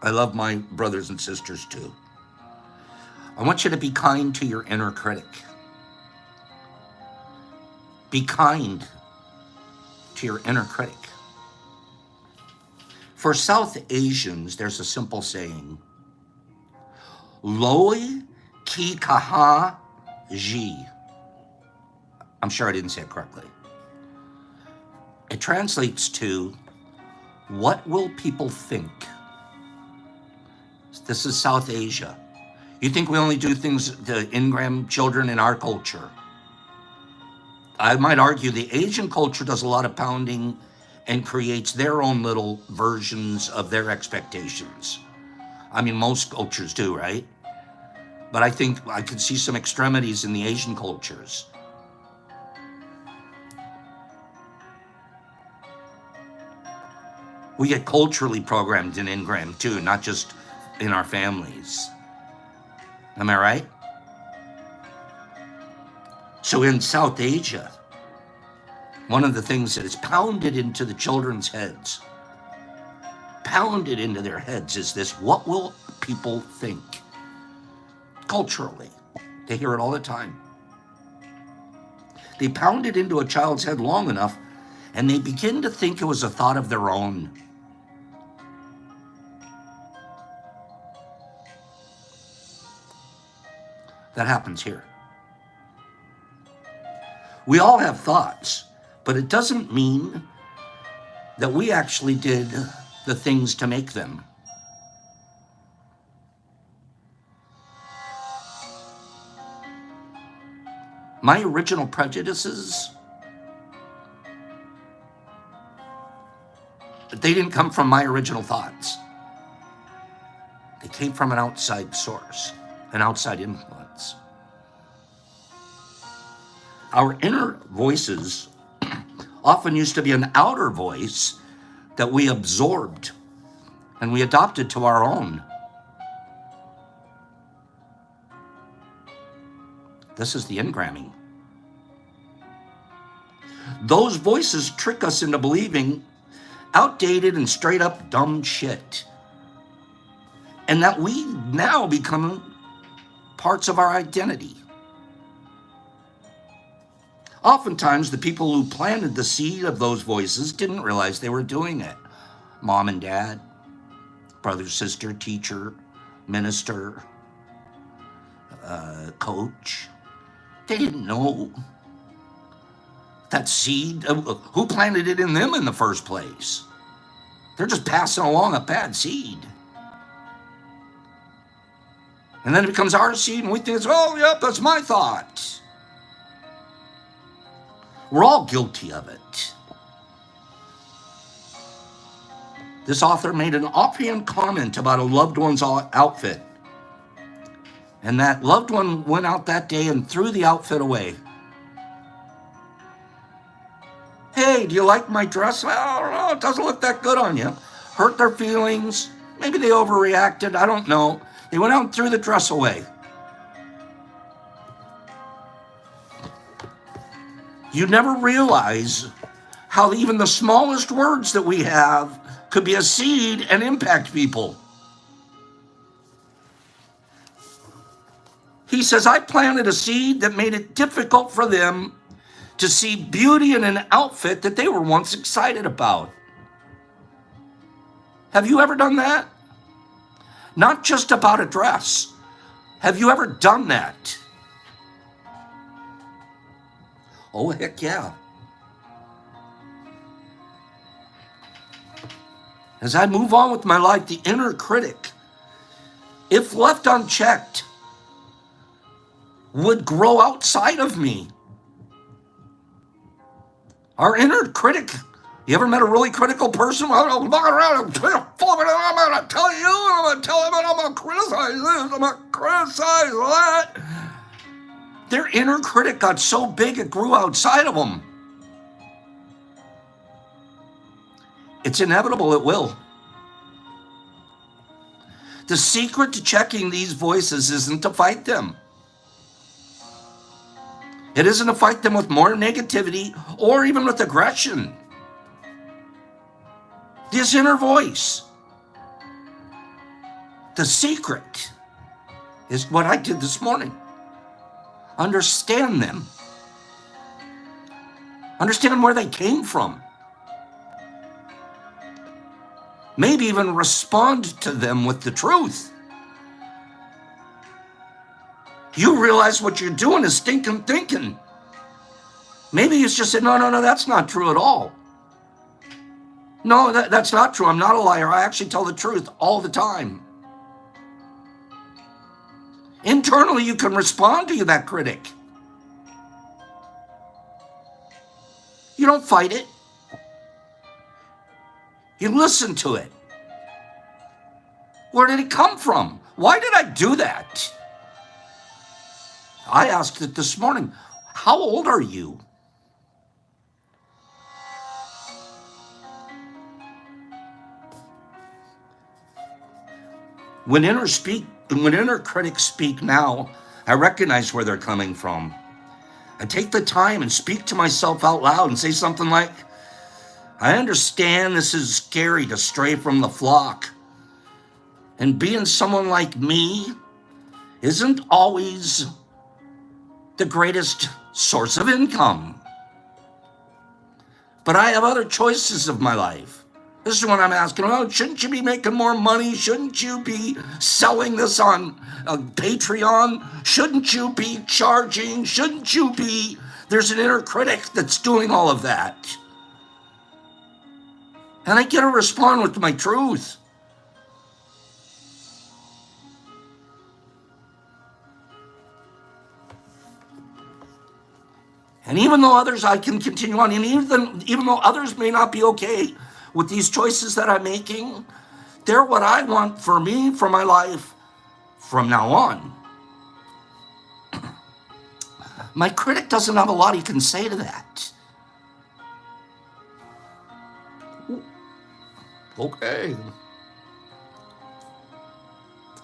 I love my brothers and sisters too. I want you to be kind to your inner critic. Be kind to your inner critic. For South Asians, there's a simple saying, Loi ki kaha ji. I'm sure I didn't say it correctly. It translates to, what will people think? This is South Asia. You think we only do things to engram children in our culture? I might argue the Asian culture does a lot of pounding and creates their own little versions of their expectations. I mean, most cultures do, right? But I think I could see some extremities in the Asian cultures. We get culturally programmed and engrammed too, not just in our families. Am I right? So in South Asia, one of the things that is pounded into the children's heads, pounded into their heads is this, what will people think? Culturally. They hear it all the time. They pound it into a child's head long enough, and they begin to think it was a thought of their own. That happens here. We all have thoughts, but it doesn't mean that we actually did the things to make them. My original prejudices, they didn't come from my original thoughts. They came from an outside source, an outside influence. Our inner voices often used to be an outer voice that we absorbed and we adopted to our own. This is the engramming. Those voices trick us into believing outdated and straight up dumb shit. And that we now become parts of our identity. Oftentimes, the people who planted the seed of those voices didn't realize they were doing it. Mom and dad, brother, sister, teacher, minister, coach. They didn't know that seed, who planted it in them in the first place. They're just passing along a bad seed. And then it becomes our seed and we think, oh, yep, that's my thought. We're all guilty of it. This author made an offhand comment about a loved one's outfit. And that loved one went out that day and threw the outfit away. Hey, do you like my dress? I don't know, it doesn't look that good on you. Hurt their feelings. Maybe they overreacted, I don't know. They went out and threw the dress away. You never realize how even the smallest words that we have could be a seed and impact people. He says, I planted a seed that made it difficult for them to see beauty in an outfit that they were once excited about. Have you ever done that? Not just about a dress. Have you ever done that? Oh, heck yeah. As I move on with my life, the inner critic, if left unchecked, would grow outside of me. Our inner critic, you ever met a really critical person? I'm walking around, I'm going to tell you, I'm going to tell him, and I'm going to criticize this, I'm going to criticize that. Their inner critic got so big it grew outside of them. It's inevitable it will. The secret to checking these voices isn't to fight them. It isn't to fight them with more negativity or even with aggression. This inner voice. The secret is what I did this morning. Understand them. Understand where they came from. Maybe even respond to them with the truth. You realize what you're doing is stinking thinking. Maybe it's just said, no, that's not true at all. No, that's not true. I'm not a liar. I actually tell the truth all the time. Internally, you can respond to that critic. You don't fight it. You listen to it. Where did it come from? Why did I do that? I asked it this morning. How old are you? When inner critics speak now, I recognize where they're coming from. I take the time and speak to myself out loud and say something like, I understand this is scary to stray from the flock. And being someone like me isn't always the greatest source of income. But I have other choices of my life. This is what I'm asking. Oh, shouldn't you be making more money? Shouldn't you be selling this on Patreon? Shouldn't you be charging? Shouldn't you be? There's an inner critic that's doing all of that. And I get to respond with my truth. And even though I can continue on, and even though others may not be okay with these choices that I'm making, They're what I want for me, for my life, from now on. My critic doesn't have a lot he can say to that. Okay.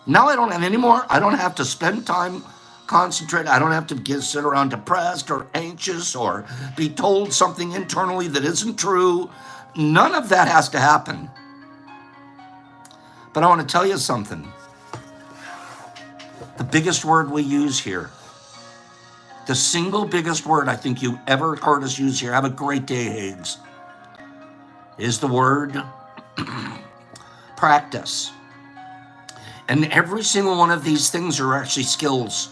Now I don't have any more. I don't have to spend time concentrate. I don't have to sit around depressed or anxious or be told something internally that isn't true. None of that has to happen. But I want to tell you something. The biggest word we use here, the single biggest word I think you ever heard us use here, have a great day, Higgs, is the word practice. And every single one of these things are actually skills.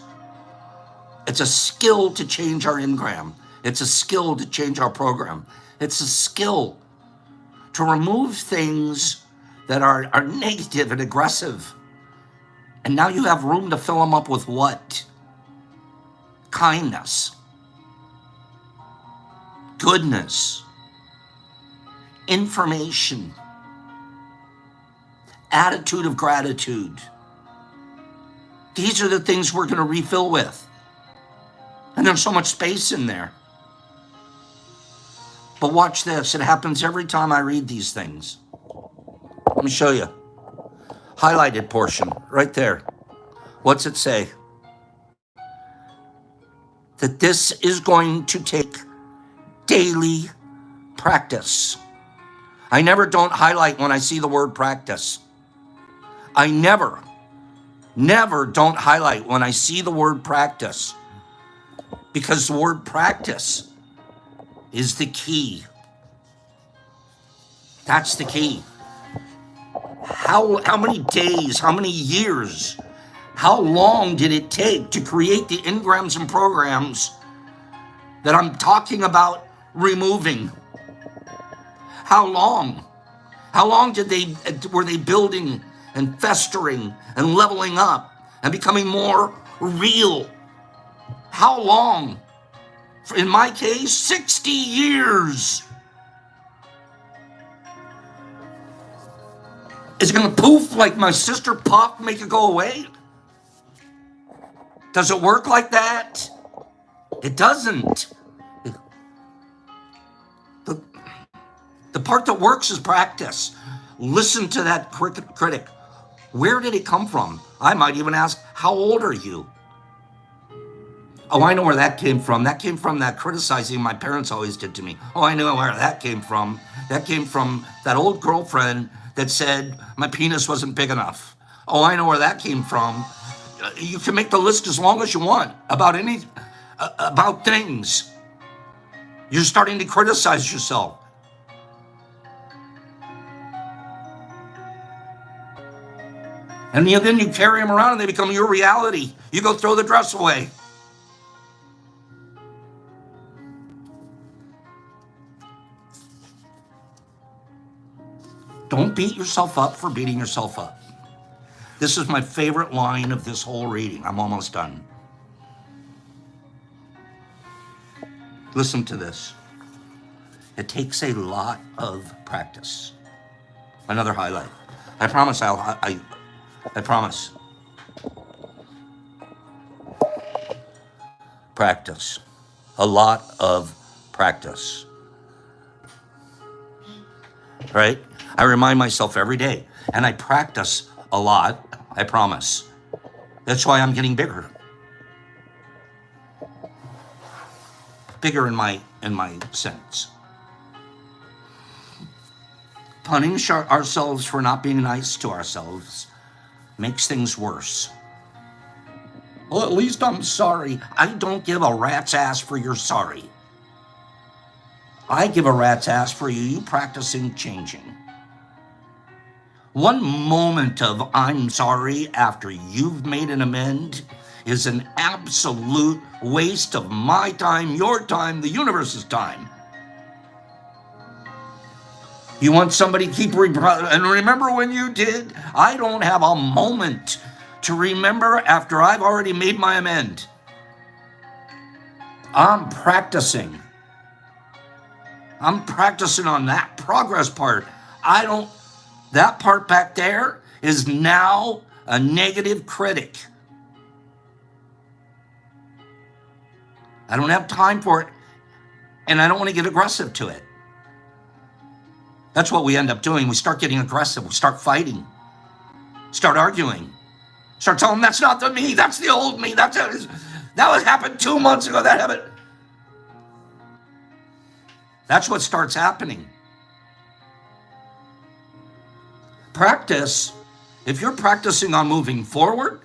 It's a skill to change our engram. It's a skill to change our program. It's a skill to remove things that are negative and aggressive. And now you have room to fill them up with what? Kindness, goodness, information, attitude of gratitude. These are the things we're going to refill with. And there's so much space in there. But watch this. It happens every time I read these things. Let me show you. Highlighted portion right there. What's it say? That this is going to take daily practice. I never don't highlight when I see the word practice. I never don't highlight when I see the word practice, because the word practice is the key. That's the key. How many days, how many years, how long did it take to create the engrams and programs that I'm talking about removing? How long? How long were they building and festering and leveling up and becoming more real? How long? In my case, 60 years. Is it going to poof like my sister pop, make it go away? Does it work like that? It doesn't. The part that works is practice. Listen to that critic. Where did it come from? I might even ask, how old are you? Oh, I know where that came from. That came from that criticizing my parents always did to me. Oh, I know where that came from. That came from that old girlfriend that said my penis wasn't big enough. Oh, I know where that came from. You can make the list as long as you want about about things. You're starting to criticize yourself. And then you carry them around and they become your reality. You go throw the dress away. Don't beat yourself up for beating yourself up. This is my favorite line of this whole reading. I'm almost done. Listen to this. It takes a lot of practice. Another highlight. I promise I promise. Practice. A lot of practice. Right? I remind myself every day, and I practice a lot, I promise. That's why I'm getting bigger. Bigger in my sense. Punishing ourselves for not being nice to ourselves makes things worse. Well, at least I'm sorry. I don't give a rat's ass for your sorry. I give a rat's ass for you practicing changing. One moment of I'm sorry after you've made an amend is an absolute waste of my time, your time, the universe's time. You want somebody to keep and remember when you did? I don't have a moment to remember after I've already made my amend. I'm practicing. I'm practicing on that progress part. I don't That part back there is now a negative critic. I don't have time for it, and I don't want to get aggressive to it. That's what we end up doing. We start getting aggressive. We start fighting. Start arguing. Start telling them that's not the me. That's the old me. That was happened 2 months ago. That happened. That's what starts happening. Practice. If you're practicing on moving forward,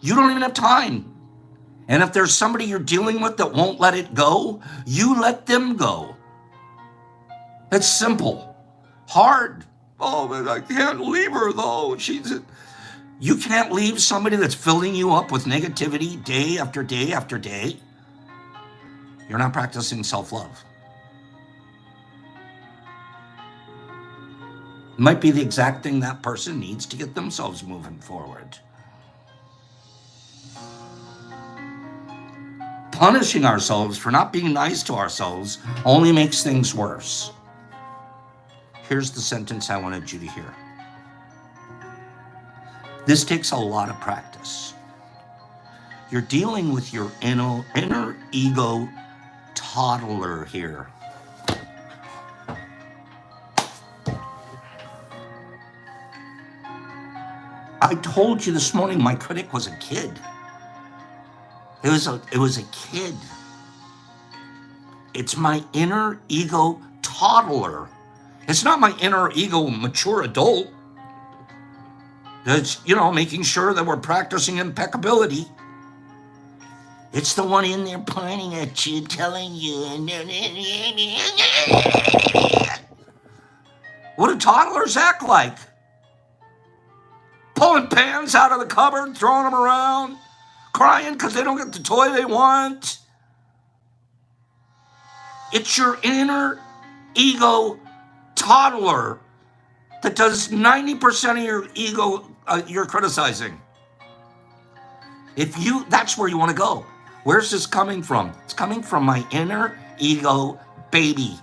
you don't even have time. And if there's somebody you're dealing with that won't let it go, you let them go. It's simple. Hard. Oh, but I can't leave her though. You can't leave somebody that's filling you up with negativity day after day after day. You're not practicing self-love. It might be the exact thing that person needs to get themselves moving forward. Punishing ourselves for not being nice to ourselves only makes things worse. Here's the sentence I wanted you to hear. This takes a lot of practice. You're dealing with your inner ego toddler here. I told you this morning my critic was a kid. It was a kid. It's my inner ego toddler. It's not my inner ego mature adult. That's, making sure that we're practicing impeccability. It's the one in there pointing at you, telling you. What do toddlers act like? Pulling pans out of the cupboard, throwing them around, crying because they don't get the toy they want. It's your inner ego toddler that does 90% of your ego, you're criticizing. That's where you want to go. Where's this coming from? It's coming from my inner ego baby.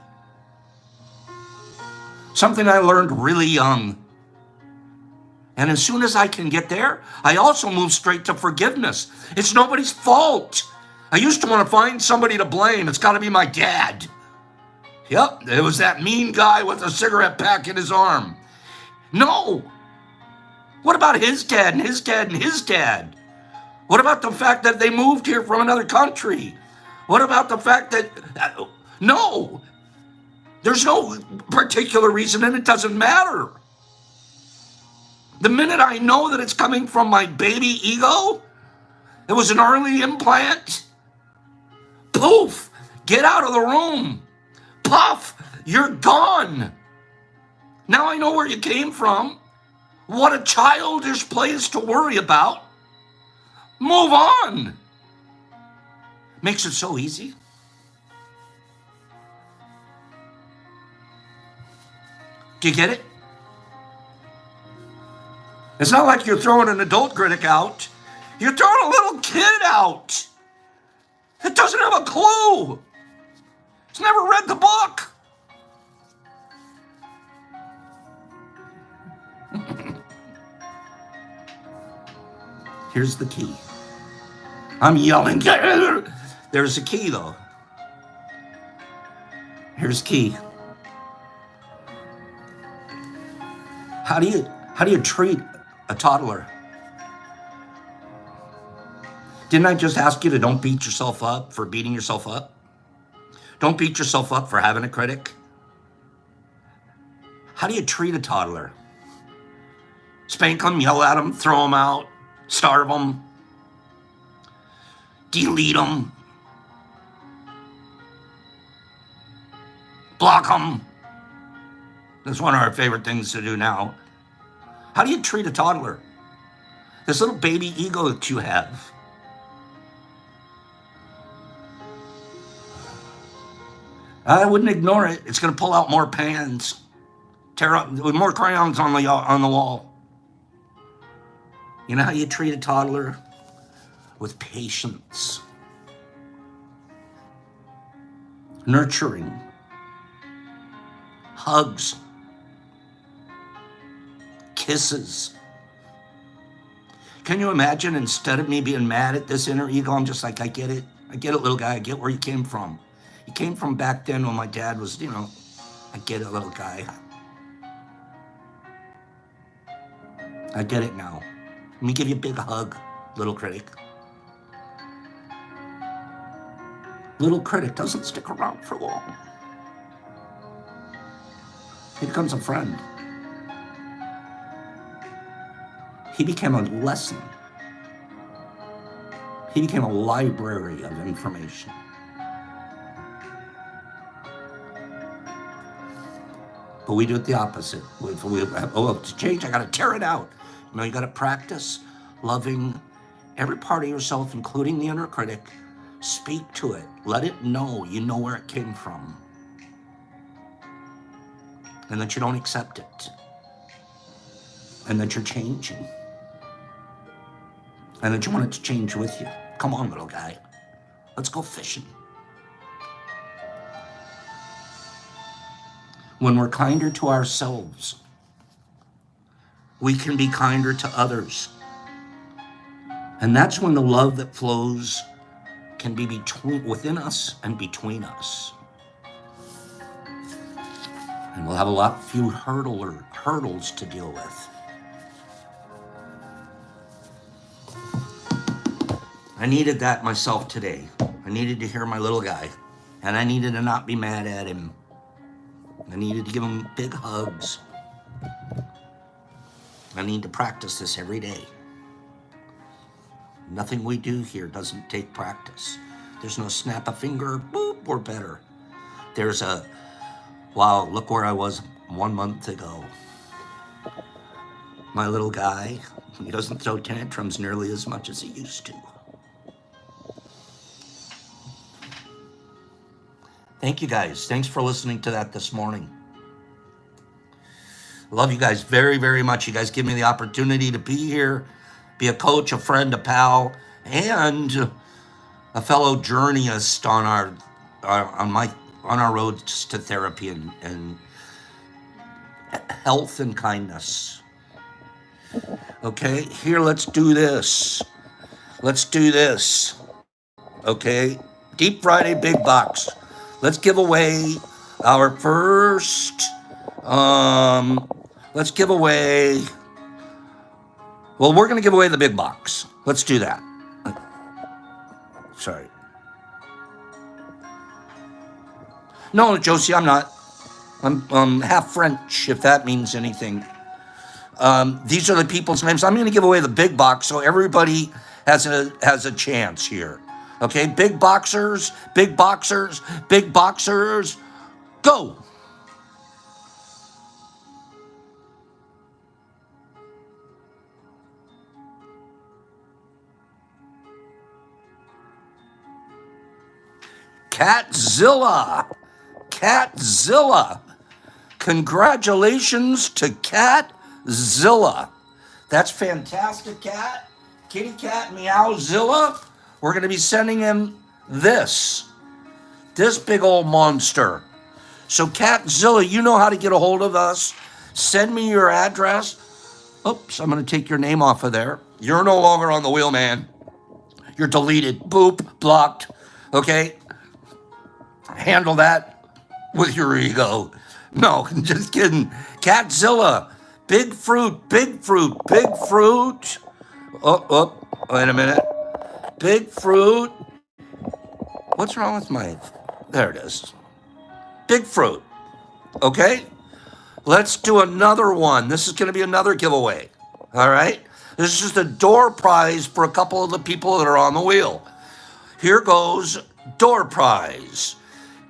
Something I learned really young. And as soon as I can get there, I also move straight to forgiveness. It's nobody's fault. I used to want to find somebody to blame. It's got to be my dad. Yep, it was that mean guy with a cigarette pack in his arm. No. What about his dad and his dad and his dad? What about the fact that they moved here from another country? What about the fact that... No. There's no particular reason, and it doesn't matter. The minute I know that it's coming from my baby ego, it was an early implant, poof, get out of the room. Puff, you're gone. Now I know where you came from. What a childish place to worry about. Move on. Makes it so easy. Do you get it? It's not like you're throwing an adult critic out. You're throwing a little kid out. It doesn't have a clue. It's never read the book. Here's the key. I'm yelling. There's a key, though. Here's the key. How do you treat a toddler? Didn't I just ask you to don't beat yourself up for beating yourself up? Don't beat yourself up for having a critic. How do you treat a toddler? Spank them, yell at them, throw them out, starve them, delete them, block them. That's one of our favorite things to do now. How do you treat a toddler? This little baby ego that you have. I wouldn't ignore it. It's going to pull out more pans, tear up with more crayons on the wall. You know how you treat a toddler? With patience, nurturing, hugs, kisses. Can you imagine, instead of me being mad at this inner ego, I'm just like, I get it, little guy, I get where you came from. You came from back then when my dad was, I get it, little guy. I get it now. Let me give you a big hug, little critic. Little critic doesn't stick around for long. He becomes a friend. He became a lesson. He became a library of information. But we do it the opposite. To change, I got to tear it out. You got to practice loving every part of yourself, including the inner critic. Speak to it. Let it know you know where it came from. And that you don't accept it. And that you're changing. And that you want it to change with you. Come on, little guy. Let's go fishing. When we're kinder to ourselves, we can be kinder to others. And that's when the love that flows can be within us and between us. And we'll have a few hurdles to deal with. I needed that myself today. I needed to hear my little guy. And I needed to not be mad at him. I needed to give him big hugs. I need to practice this every day. Nothing we do here doesn't take practice. There's no snap a finger, boop, we're better. There's wow, look where I was 1 month ago. My little guy, he doesn't throw tantrums nearly as much as he used to. Thank you guys. Thanks for listening to that this morning. I love you guys very, very much. You guys give me the opportunity to be here, be a coach, a friend, a pal, and a fellow journeyist on our roads to therapy and health and kindness. Okay, here, let's do this. Okay, Deep Friday Big Box. Let's give away our first, let's give away, well, we're going to give away the big box. Let's do that. Sorry. No, Josie, I'm not. I'm half French, if that means anything. These are the people's names. I'm going to give away the big box so everybody has a chance here. Okay, big boxers, go. Catzilla. Congratulations to Catzilla. That's fantastic, Cat. Kitty Cat Meowzilla. We're going to be sending him this big old monster. So Catzilla, you know how to get a hold of us. Send me your address. Oops, I'm going to take your name off of there. You're no longer on the wheel, man. You're deleted. Boop, blocked. Okay? Handle that with your ego. No, I'm just kidding. Catzilla, big fruit. Oh, wait a minute. Big fruit. What's wrong with my... There it is. Big fruit. Okay? Let's do another one. This is going to be another giveaway. All right? This is the door prize for a couple of the people that are on the wheel. Here goes door prize.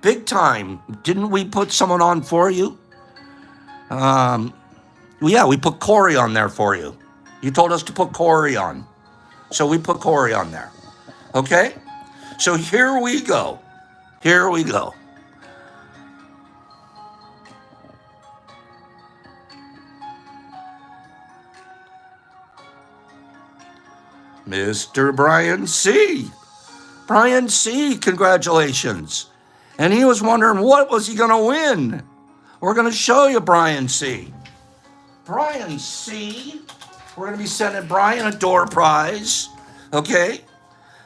Big time. Didn't we put someone on for you? Yeah, we put Corey on there for you. You told us to put Corey on. So we put Corey on there. Okay? So here we go. Mr. Brian C. Brian C., congratulations. And he was wondering what was he going to win. We're going to show you Brian C. Brian C. We're going to be sending Brian a door prize. Okay?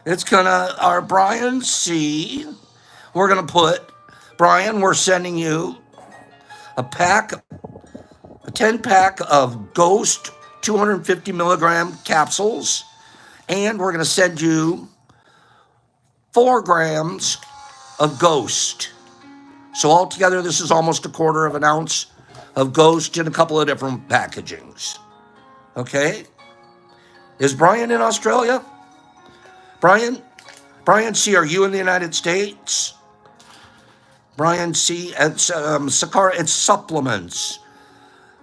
It's going to, our Brian C. We're going to put, Brian, we're sending you a 10 pack of Ghost 250 milligram capsules. And we're going to send you 4 grams of Ghost. So altogether, this is almost a quarter of an ounce of Ghost in a couple of different packagings. Okay? Is Brian in Australia? Brian C., are you in the United States? Brian C., it's Sakara, it's supplements.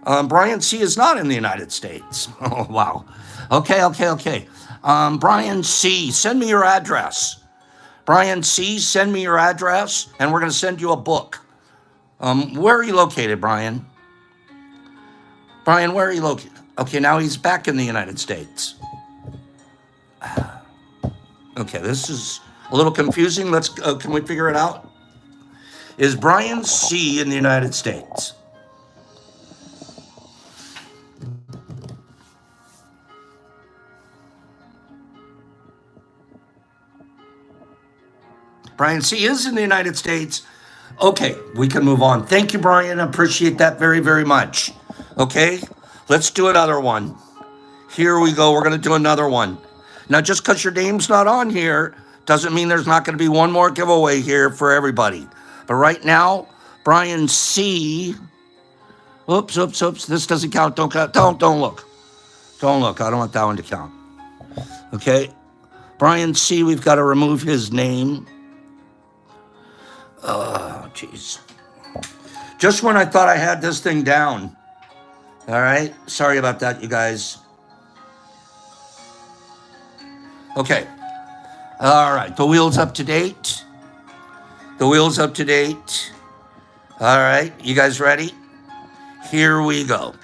Brian C. is not in the United States. Oh, wow. Okay. Brian C., send me your address. Brian C., send me your address, and we're going to send you a book. Where are you located, Brian? Brian, where are you located? Okay, now he's back in the United States. Okay, this is a little confusing. Let's, can we figure it out? Is Brian C. in the United States? Brian C. is in the United States. Okay, we can move on. Thank you, Brian. I appreciate that very, very much. Okay, let's do another one. Here we go. We're going to do another one. Now, just because your name's not on here doesn't mean there's not going to be one more giveaway here for everybody. But right now, Brian C. Oops. This doesn't count. Don't count. Don't look. Don't look. I don't want that one to count. Okay. Brian C., we've got to remove his name. Oh, jeez. Just when I thought I had this thing down. All right. Sorry about that, you guys. Okay. All right. The wheel's up to date. The wheel's up to date. All right. You guys ready? Here we go.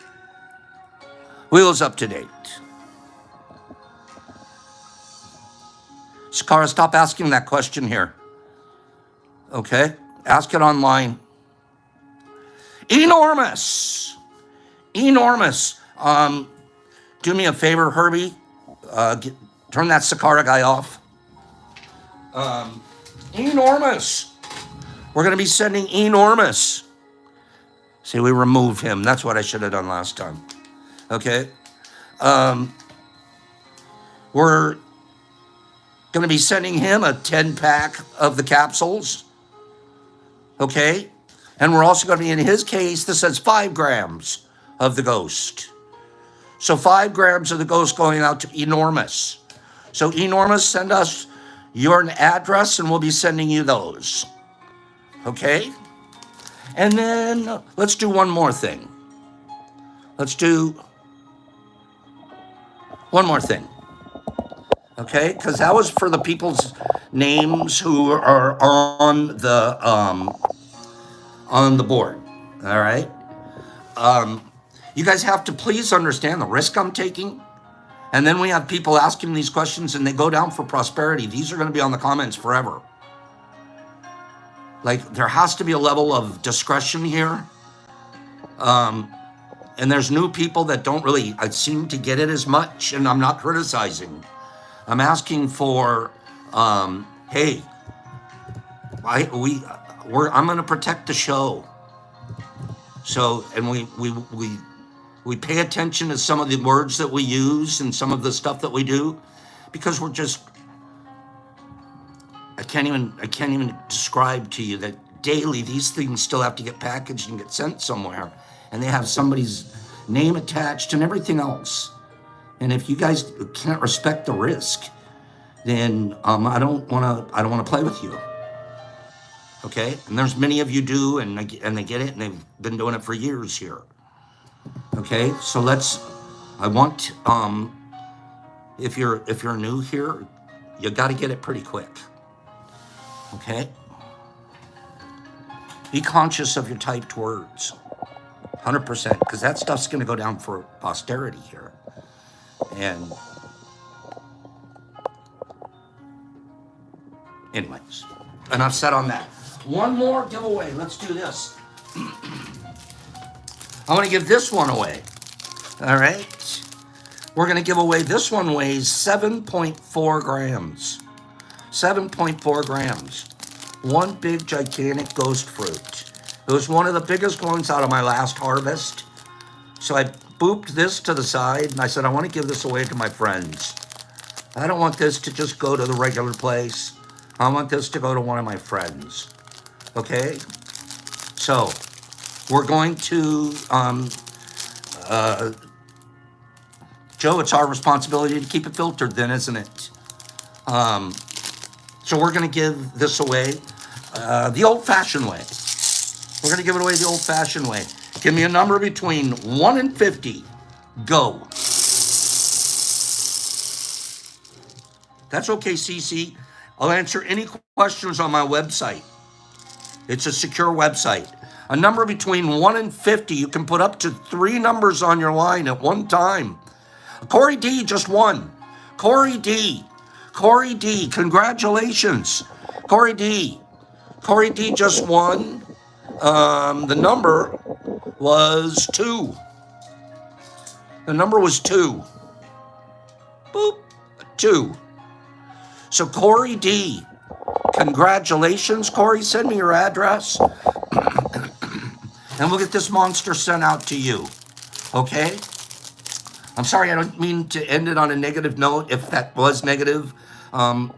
Wheel's up to date. Sakara, stop asking that question here. Okay? Ask it online. Enormous. Do me a favor, Herbie. Turn that Sakara guy off. Enormous. We're going to be sending Enormous. See, we remove him. That's what I should have done last time. Okay? We're going to be sending him a 10-pack of the capsules. Okay? And we're also going to be, in his case, this says 5 grams of the Ghost. So 5 grams of the Ghost going out to Enormous. So Enormous, send us your address and we'll be sending you those. Okay? And then let's do one more thing. Let's do one more thing. Okay? Because that was for the people's names who are on the board. All right? You guys have to please understand the risk I'm taking. And then we have people asking these questions and they go down for prosperity. These are going to be on the comments forever. Like, there has to be a level of discretion here. And there's new people that don't really seem to get it as much, and I'm not criticizing. I'm asking for, hey, I'm going to protect the show. So, and we pay attention to some of the words that we use and some of the stuff that we do, because we're just, I can't even describe to you that daily these things still have to get packaged and get sent somewhere, and they have somebody's name attached and everything else. And if you guys can't respect the risk, then I don't want to play with you. Okay? And there's many of you do, and they get it, and they've been doing it for years here. Okay? So I want, if you're new here, you got to get it pretty quick. Okay? Be conscious of your typed words. 100%, because that stuff's going to go down for posterity here. And anyways, enough said on that. One more giveaway. Let's do this. I want to give this one away. All right. We're going to give away, this one weighs 7.4 grams. 7.4 grams. One big, gigantic ghost fruit. It was one of the biggest ones out of my last harvest. So I booped this to the side, and I said, I want to give this away to my friends. I don't want this to just go to the regular place. I want this to go to one of my friends. Okay? So, we're going to, Joe, it's our responsibility to keep it filtered then, isn't it? So we're going to give this away the old-fashioned way. We're going to give it away the old-fashioned way. Give me a number between 1 and 50. Go. That's okay, Cece. I'll answer any questions on my website. It's a secure website. A number between 1 and 50. You can put up to 3 numbers on your line at one time. Corey D just won. Corey D. Corey D. Congratulations. Corey D. Corey D just won. The number was 2. The number was 2. Boop. 2. So Corey D. Congratulations, Corey. Send me your address. And we'll get this monster sent out to you. Okay? I'm sorry, I don't mean to end it on a negative note. If that was negative, I'm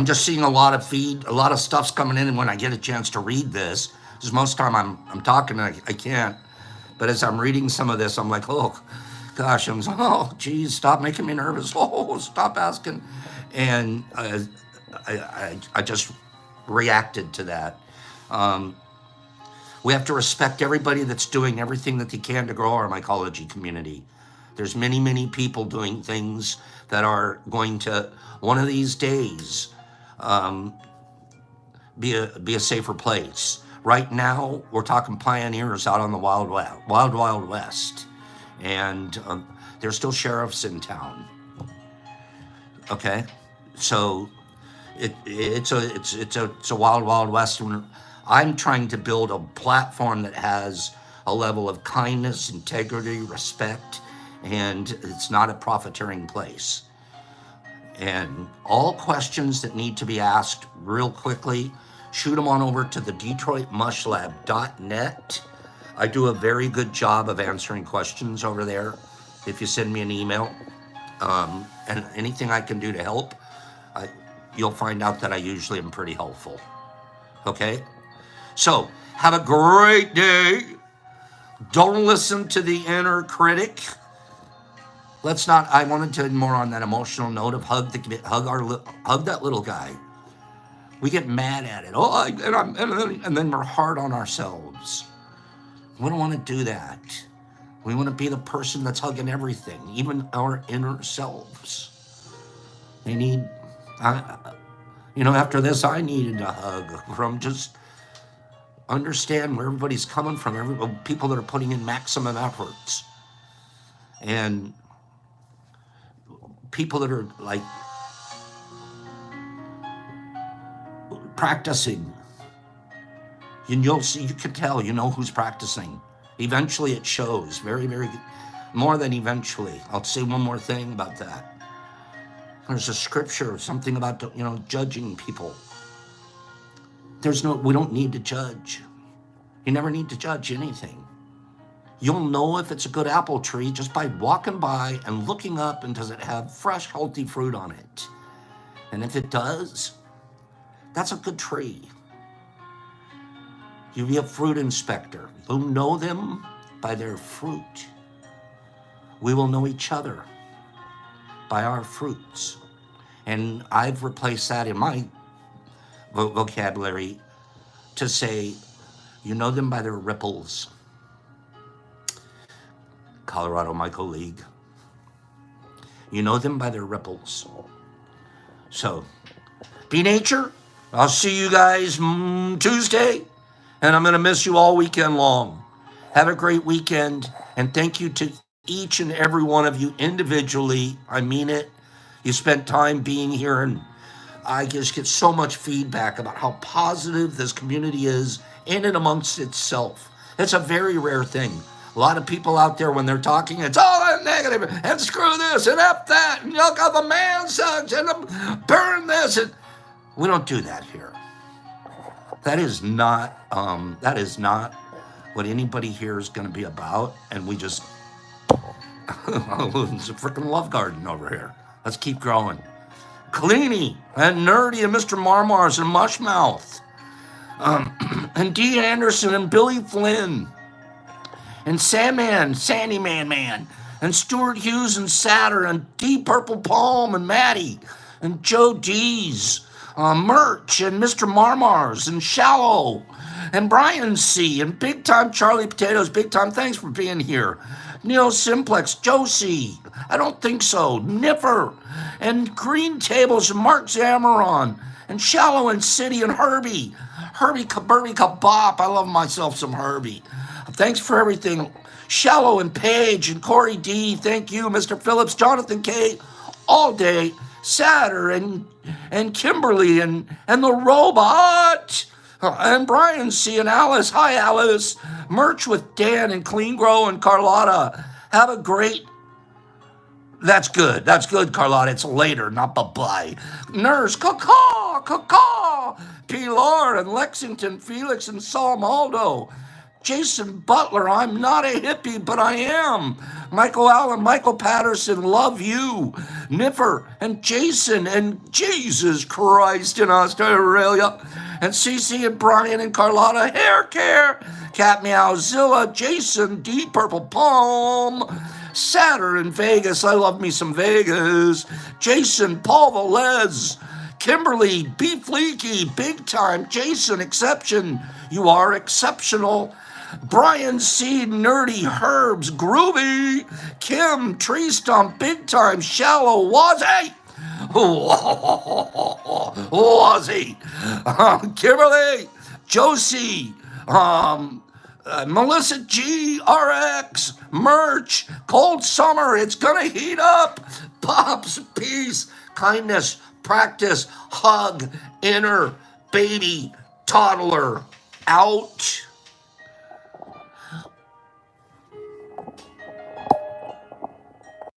just seeing a lot of stuff's coming in, and when I get a chance to read this, because most of the time I'm talking and I can't. But as I'm reading some of this, I'm like, oh gosh, oh geez, stop making me nervous. Oh, stop asking, and I just reacted to that. We have to respect everybody that's doing everything that they can to grow our mycology community. There's many, many people doing things that are going to, one of these days, be a safer place. Right now, we're talking pioneers out on the Wild West. And there's still sheriffs in town. Okay? So it's a wild west. And I'm trying to build a platform that has a level of kindness, integrity, respect, and it's not a profiteering place. And all questions that need to be asked real quickly, shoot them on over to the DetroitMushLab.net. I do a very good job of answering questions over there if you send me an email. And anything I can do to help, you'll find out that I usually am pretty helpful. Okay? So, have a great day. Don't listen to the inner critic. I wanted to more on that emotional note of hug that little guy. We get mad at it. And then we're hard on ourselves. We don't want to do that. We want to be the person that's hugging everything, even our inner selves. They need, after this, I needed a hug from just understand where everybody's coming from, people that are putting in maximum efforts. And people that are like practicing. You'll see, you can tell, who's practicing. Eventually it shows, very, very, more than eventually. I'll say one more thing about that. There's a scripture, something about, judging people. We don't need to judge. You never need to judge anything. You'll know if it's a good apple tree just by walking by and looking up, and does it have fresh, healthy fruit on it? And if it does, that's a good tree. You'll be a fruit inspector. You'll know them by their fruit. We will know each other by our fruits. And I've replaced that in my vocabulary to say, you know them by their ripples. Colorado Myco League. You know them by their ripples. So, be nature. I'll see you guys Tuesday. And I'm going to miss you all weekend long. Have a great weekend. And thank you to each and every one of you individually. I mean it. You spent time being here, and I just get so much feedback about how positive this community is in and amongst itself. It's a very rare thing. A lot of people out there, when they're talking, it's all that negative, and screw this, and F that, and look how the man sucks, and burn this. And we don't do that here. That is not what anybody here is going to be about. And we just, it's a freaking love garden over here. Let's keep growing. Cleany and Nerdy and Mr. Marmars and Mushmouth. And Dee Anderson and Billy Flynn. And Sandman, Sandy Man, and Stuart Hughes and Satter, and Deep Purple Palm and Maddie, and Joe D's, Merch, and Mr. Marmars, and Shallow, and Brian C., and Big Time Charlie Potatoes, Big Time, thanks for being here. Neil Simplex, Josie, I don't think so, Niffer, and Green Tables, and Mark Zamaron, and Shallow and City, and Herbie Kaburby Kabop, I love myself some Herbie. Thanks for everything. Shallow and Paige and Corey D. Thank you, Mr. Phillips, Jonathan K. All day. Satter and Kimberly and the robot. And Brian C. and Alice. Hi, Alice. Merch with Dan and Clean Grow and Carlotta. Have a great... That's good, Carlotta. It's later, not bye-bye. Nurse, caw. Pilar and Lexington, Felix and Salmaldo. Jason Butler, I'm not a hippie, but I am. Michael Allen, Michael Patterson, love you. Niffer and Jason and Jesus Christ in Australia. And Cece and Brian and Carlotta, hair care. Cat Meowzilla, Jason, Deep Purple Palm. Satter in Vegas, I love me some Vegas. Jason, Paul Velez. Kimberly, Beef Leaky, Big Time. Jason, Exception, you are exceptional. Brian C., Nerdy, Herbs, Groovy, Kim, Tree Stump, Big Time, Shallow, Wazzy, Kimberly, Josie, Melissa G, RX, Merch, Cold Summer, it's gonna heat up, Pops, Peace, Kindness, Practice, Hug, Inner, Baby, Toddler, out.